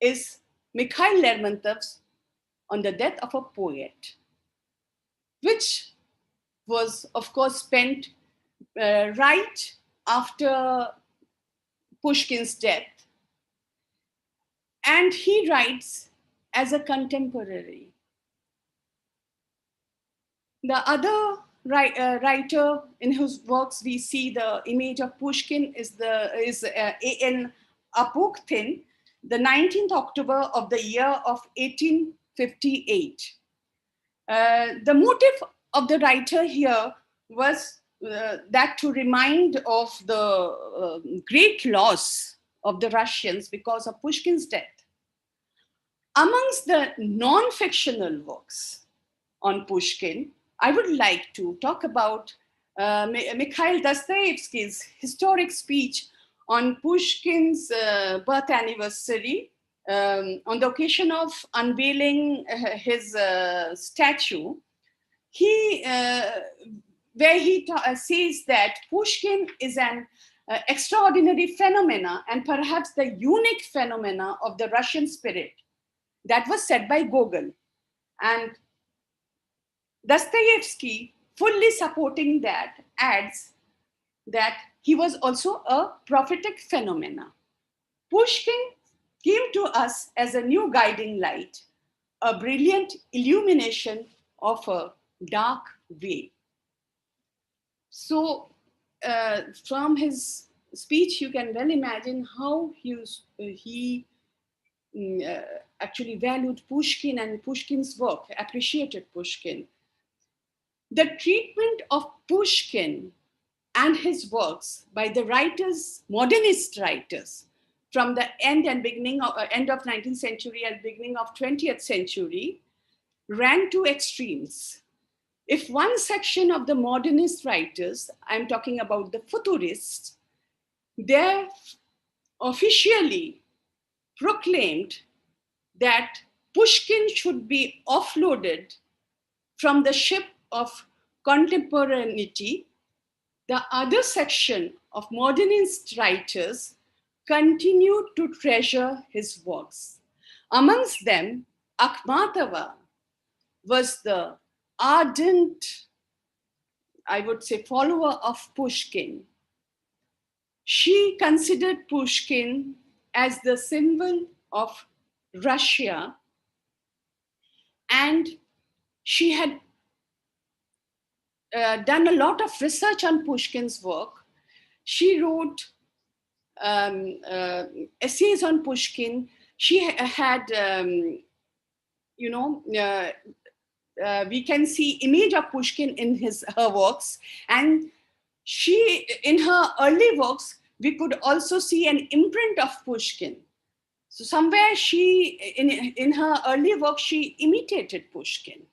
is Mikhail Lermontov's On the Death of a Poet, which was, of course, spent right after Pushkin's death. And he writes as a contemporary. The other writer in whose works we see the image of Pushkin is A.N. Apokhin, the 19th October of the year of 1858. The motive of the writer here was that to remind of the great loss of the Russians because of Pushkin's death. Amongst the non-fictional works on Pushkin, I would like to talk about Mikhail Dostoevsky's historic speech on Pushkin's birth anniversary on the occasion of unveiling his statue. Where he says that Pushkin is an extraordinary phenomena and perhaps the unique phenomena of the Russian spirit. That was said by Gogol. And Dostoevsky, fully supporting that, adds that he was also a prophetic phenomena. Pushkin came to us as a new guiding light, a brilliant illumination of a dark way. So from his speech, you can well imagine how he actually valued Pushkin and Pushkin's work, appreciated Pushkin. The treatment of Pushkin and his works by the writers, modernist writers, from the end of 19th century and beginning of 20th century, ran to extremes. If one section of the modernist writers, I'm talking about the futurists, they officially proclaimed that Pushkin should be offloaded from the ship of contemporaneity, the other section of modernist writers continued to treasure his works. Amongst them, Akhmatova was the ardent, I would say, follower of Pushkin. She considered Pushkin as the symbol of Russia, and she had done a lot of research on Pushkin's work. She wrote essays on Pushkin. She had, we can see image of Pushkin in her works, and she, in her early works, we could also see an imprint of Pushkin. So somewhere in her early work, she imitated Pushkin.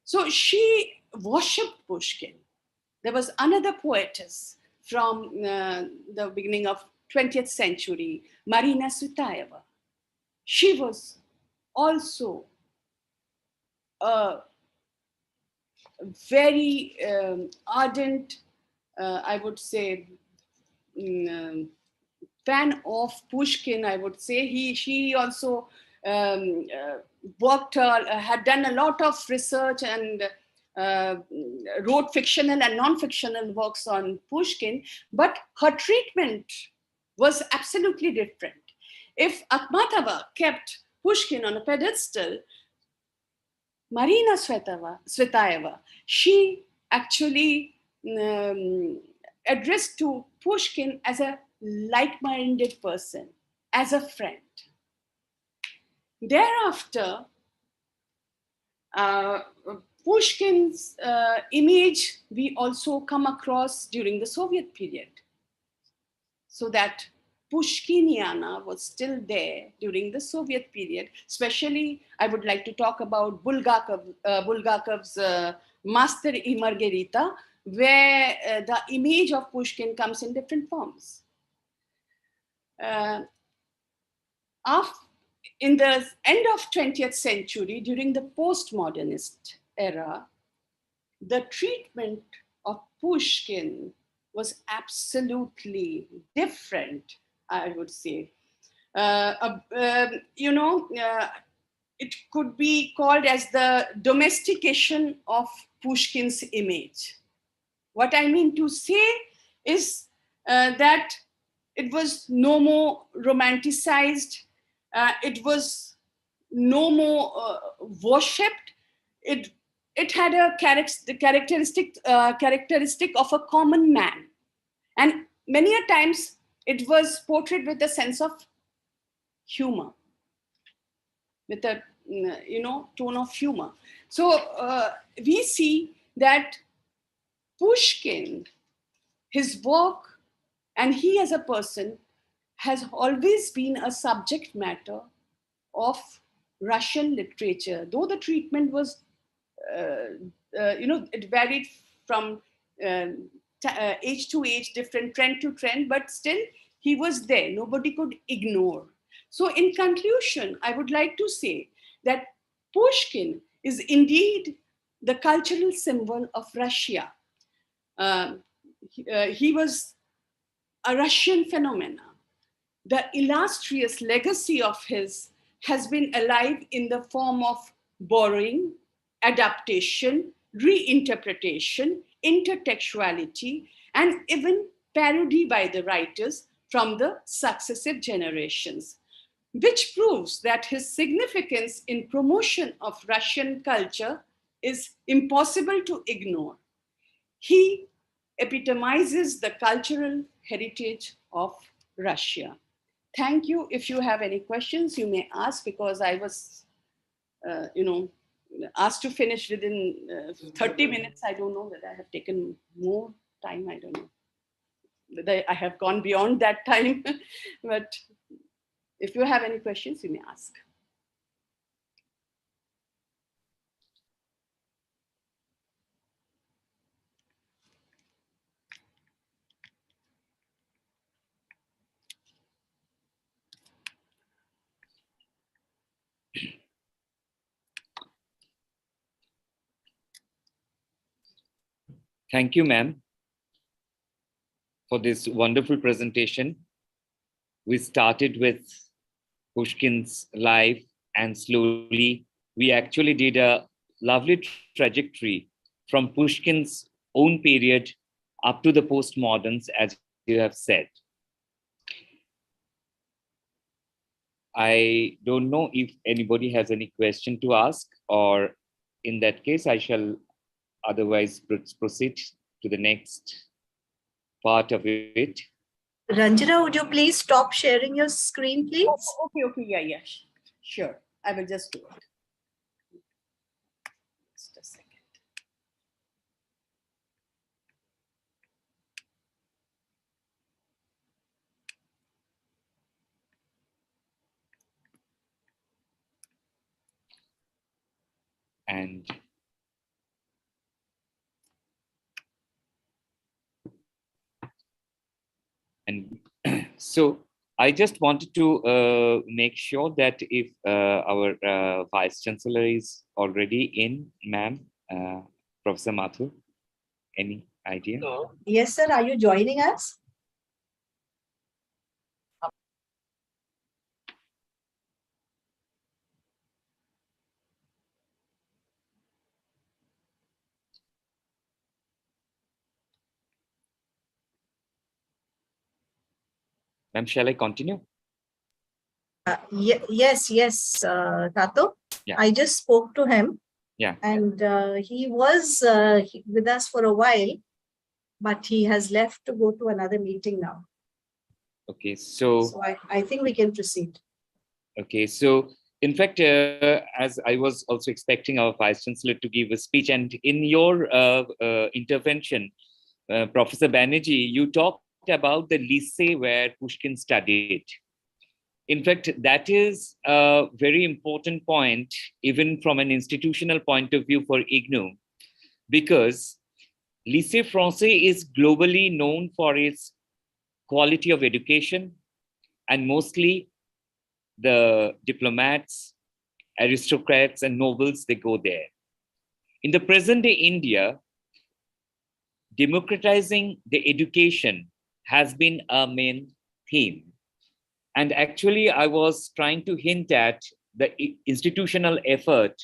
So she worshipped Pushkin. There was another poetess from the beginning of 20th century, Marina Tsvetaeva. She was also a very ardent, I would say, fan of Pushkin, I would say. She also worked, had done a lot of research and wrote fictional and non-fictional works on Pushkin, but her treatment was absolutely different. If Akhmatova kept Pushkin on a pedestal, Marina Tsvetaeva, she actually addressed to Pushkin as a like-minded person, as a friend. Thereafter, Pushkin's image we also come across during the Soviet period. So that Pushkiniana was still there during the Soviet period. Especially, I would like to talk about Bulgakov's Master I Margherita, where the image of Pushkin comes in different forms. In the end of 20th century, during the postmodernist era, the treatment of Pushkin was absolutely different, I would say. It could be called as the domestication of Pushkin's image. What I mean to say is that it was no more romanticized, it was no more worshipped. It had a characteristic of a common man, and many a times it was portrayed with a sense of humor, with a tone of humor. So we see that Pushkin, his work, and he as a person has always been a subject matter of Russian literature, though the treatment was it varied from age to age, different trend to trend, but still he was there. Nobody could ignore. So in conclusion, I would like to say that Pushkin is indeed the cultural symbol of Russia. He was a Russian phenomenon. The illustrious legacy of his has been alive in the form of borrowing, adaptation, reinterpretation, intertextuality, and even parody by the writers from the successive generations, which proves that his significance in promotion of Russian culture is impossible to ignore. He epitomizes the cultural heritage of Russia. Thank you. If you have any questions, you may ask, because I was, asked to finish within 30 minutes. I don't know whether I have taken more time. I don't know whether I have gone beyond that time. But if you have any questions, you may ask. Thank you, ma'am, for this wonderful presentation. We started with Pushkin's life, and slowly we actually did a lovely trajectory from Pushkin's own period up to the postmoderns, as you have said. I don't know if anybody has any question to ask, or in that case, I shall otherwise proceed to the next part of it. Ranjana, would you please stop sharing your screen, please? Oh, okay, yeah, sure. I will just do it. Just a second. And so I just wanted to make sure that if our Vice Chancellor is already in, ma'am, Professor Mathur, any idea? No. Yes, sir. Are you joining us? Ma'am, shall I continue? Yes, Tato. Yeah. I just spoke to him. Yeah. And he was with us for a while, but he has left to go to another meeting now. Okay, so I think we can proceed. Okay, so in fact, as I was also expecting our Vice Chancellor to give a speech, and in your intervention, Professor Banerjee, you talked about the lycée where Pushkin studied. In fact, that is a very important point, even from an institutional point of view for IGNOU, because Lycée Français is globally known for its quality of education, and mostly the diplomats, aristocrats, and nobles, they go there. In the present day India, democratizing the education has been a main theme. And actually, I was trying to hint at the institutional effort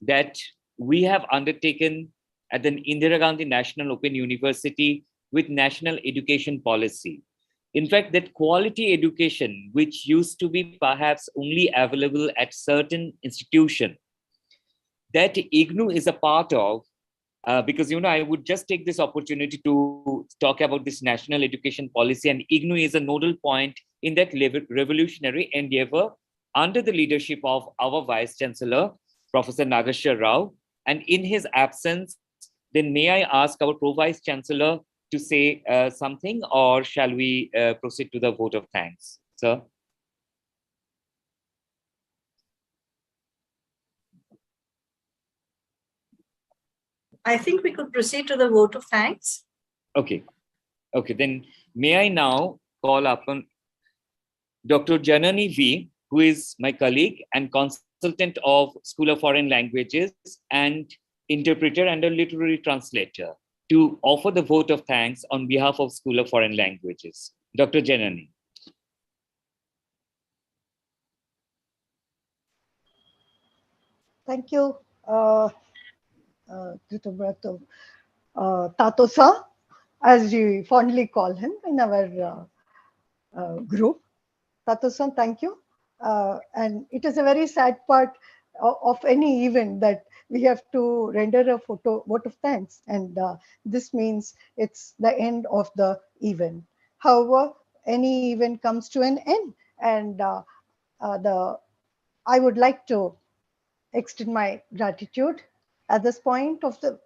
that we have undertaken at the Indira Gandhi National Open University with national education policy. In fact, that quality education, which used to be perhaps only available at certain institutions, that IGNOU is a part of, because I would just take this opportunity to talk about this national education policy, and IGNOU is a nodal point in that revolutionary endeavor under the leadership of our Vice Chancellor, Professor Nageshwar Rao. And in his absence, then may I ask our Pro-Vice Chancellor to say something, or shall we proceed to the vote of thanks, sir? I think we could proceed to the vote of thanks. Okay. Okay, then may I now call upon Dr. Janani V, who is my colleague and consultant of School of Foreign Languages and interpreter and a literary translator, to offer the vote of thanks on behalf of School of Foreign Languages. Dr. Janani. Thank you, Tato-san, as we fondly call him in our group. Tato-san, thank you. And it is a very sad part of any event that we have to render a vote of thanks. And this means it's the end of the event. However, any event comes to an end. And I would like to extend my gratitude at this point of the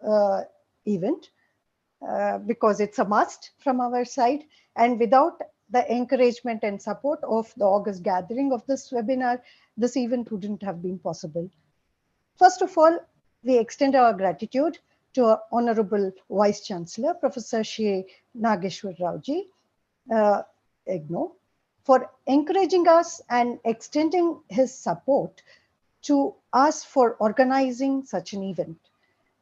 event because it's a must from our side. And without the encouragement and support of the August gathering of this webinar, this event wouldn't have been possible. First of all, we extend our gratitude to our Honorable Vice Chancellor, Professor Shri Nageshwar Raoji, IGNO, for encouraging us and extending his support to us for organizing such an event.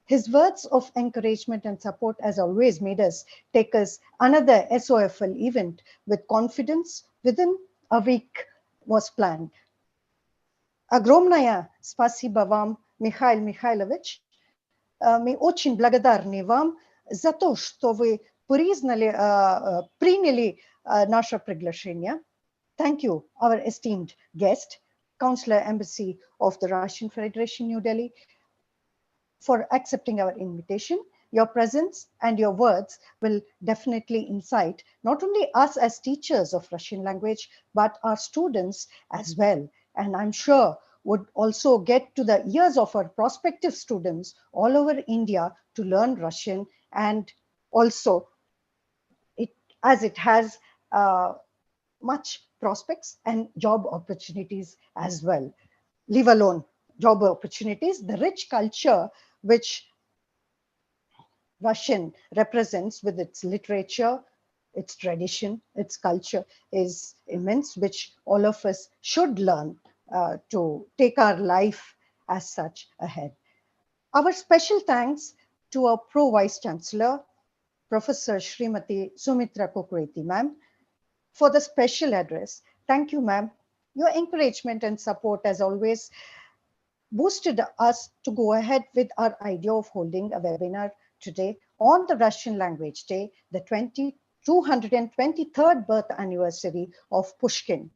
His words of encouragement and support, as always, made us take us another SOFL event with confidence. Within a week was planned. Огромное спасибо вам, Mikhail Mikhailovich. Мы очень благодарны вам за то, что вы приняли наше приглашение. Thank you, our esteemed guest, Consular Embassy of the Russian Federation, New Delhi, for accepting our invitation. Your presence and your words will definitely incite not only us as teachers of Russian language, but our students as well. And I'm sure would also get to the ears of our prospective students all over India to learn Russian, and also as it has much prospects and job opportunities as well. Leave alone job opportunities, the rich culture which Russian represents with its literature, its tradition, its culture is immense, which all of us should learn to take our life as such ahead. Our special thanks to our Pro Vice Chancellor, Professor Srimati Sumitra Kukureti, ma'am, for the special address. Thank you, ma'am. Your encouragement and support, as always, boosted us to go ahead with our idea of holding a webinar today on the Russian Language Day, the 223rd birth anniversary of Pushkin.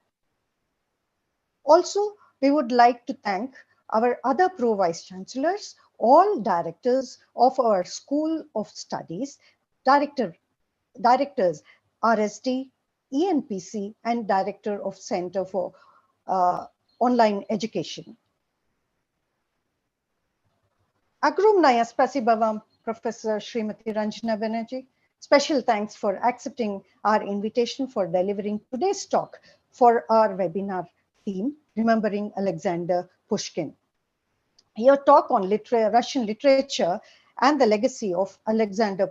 Also, we would like to thank our other Pro Vice Chancellors, all directors of our School of Studies, directors RSD, ENPC, and Director of Center for Online Education. Огромное спасибо вам, Professor Srimati Ranjan Abaniji. Special thanks for accepting our invitation for delivering today's talk for our webinar theme, Remembering Alexander Pushkin. Your talk on Russian literature and the legacy of Alexander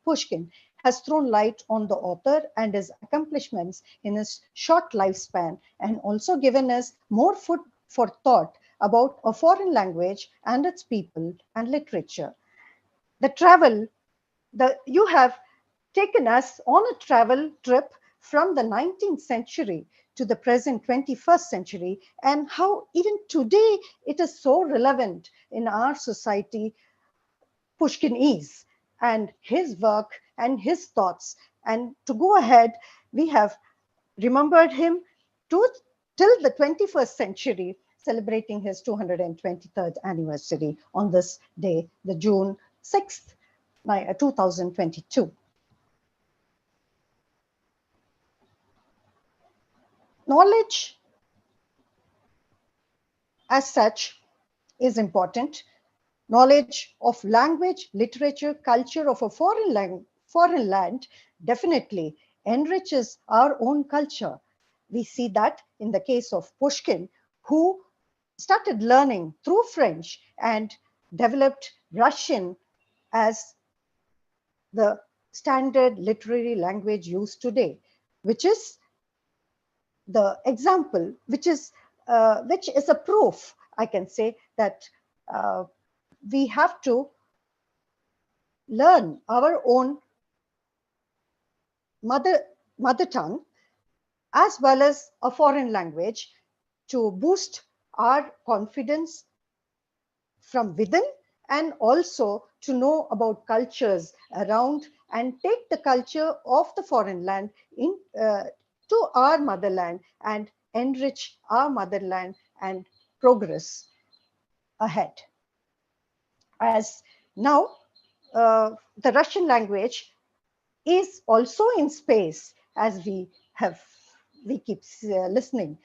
Pushkin has thrown light on the author and his accomplishments in his short lifespan, and also given us more food for thought about a foreign language and its people and literature. You have taken us on a travel trip from the 19th century to the present 21st century, and how even today it is so relevant in our society Pushkin is, and his work and his thoughts. And to go ahead, we have remembered him till the 21st century, celebrating his 223rd anniversary on this day, the June 6th, 2022. Knowledge as such is important. Knowledge of language, literature, culture of a foreign land definitely enriches our own culture. We see that in the case of Pushkin, who started learning through French and developed Russian as the standard literary language used today, which is the example, which is a proof, I can say, that we have to learn our own mother tongue as well as a foreign language to boost our confidence from within, and also to know about cultures around and take the culture of the foreign land in to our motherland and enrich our motherland and progress ahead. As now the Russian language is also in space, as we keep listening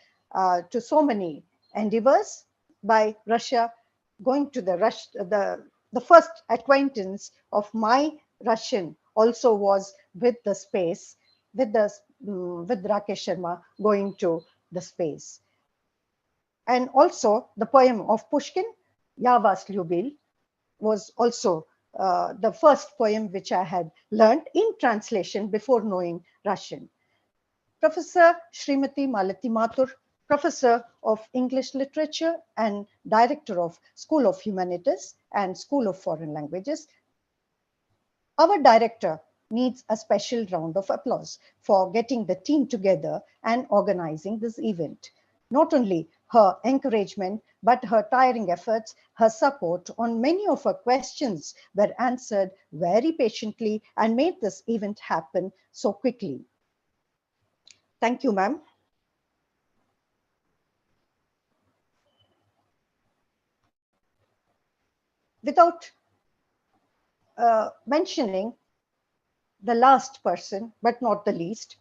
to so many endeavors by Russia. Going to the first acquaintance of my Russian also was with the space, with Rakesh Sharma going to the space. And also the poem of Pushkin, Ya vas lyubil, was also the first poem which I had learned in translation before knowing Russian. Professor Srimati Malati Mathur, Professor of English Literature and Director of School of Humanities and School of Foreign Languages. Our director needs a special round of applause for getting the team together and organizing this event. Not only her encouragement, but her tiring efforts, her support on many of her questions were answered very patiently and made this event happen so quickly. Thank you, ma'am. Without mentioning the last person, but not the least,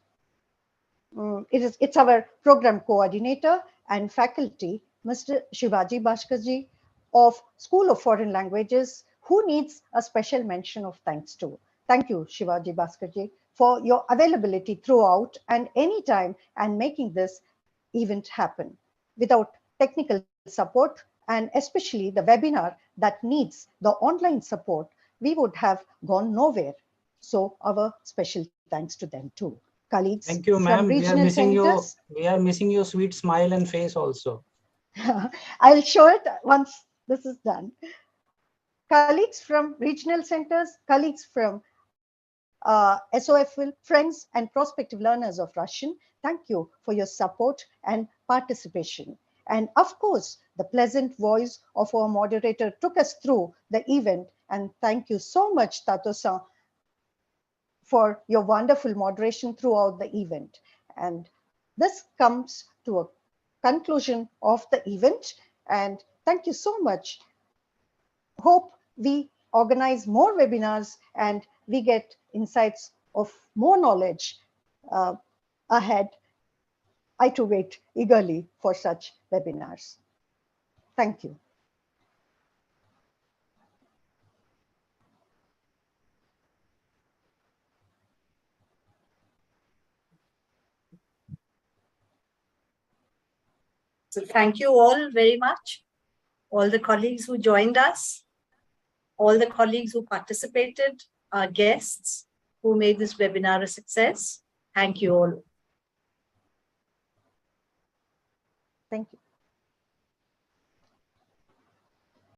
it's our program coordinator and faculty, Mr. Shivaji Bhaskarji of School of Foreign Languages, who needs a special mention of thanks to. Thank you, Shivaji Bhaskarji, for your availability throughout and anytime and making this event happen. Without technical support, and especially the webinar that needs the online support, we would have gone nowhere. So our special thanks to them too. Colleagues, thank you, ma'am. We are missing your sweet smile and face also. I'll show it once this is done. Colleagues from regional centers, colleagues from SOFL, friends and prospective learners of Russian, thank you for your support and participation. And of course, the pleasant voice of our moderator took us through the event. And thank you so much, Tato-san, for your wonderful moderation throughout the event. And this comes to a conclusion of the event. And thank you so much. Hope we organize more webinars and we get insights of more knowledge ahead. I too wait eagerly for such webinars. Thank you. So thank you all very much. All the colleagues who joined us, all the colleagues who participated, our guests who made this webinar a success. Thank you all. Thank you.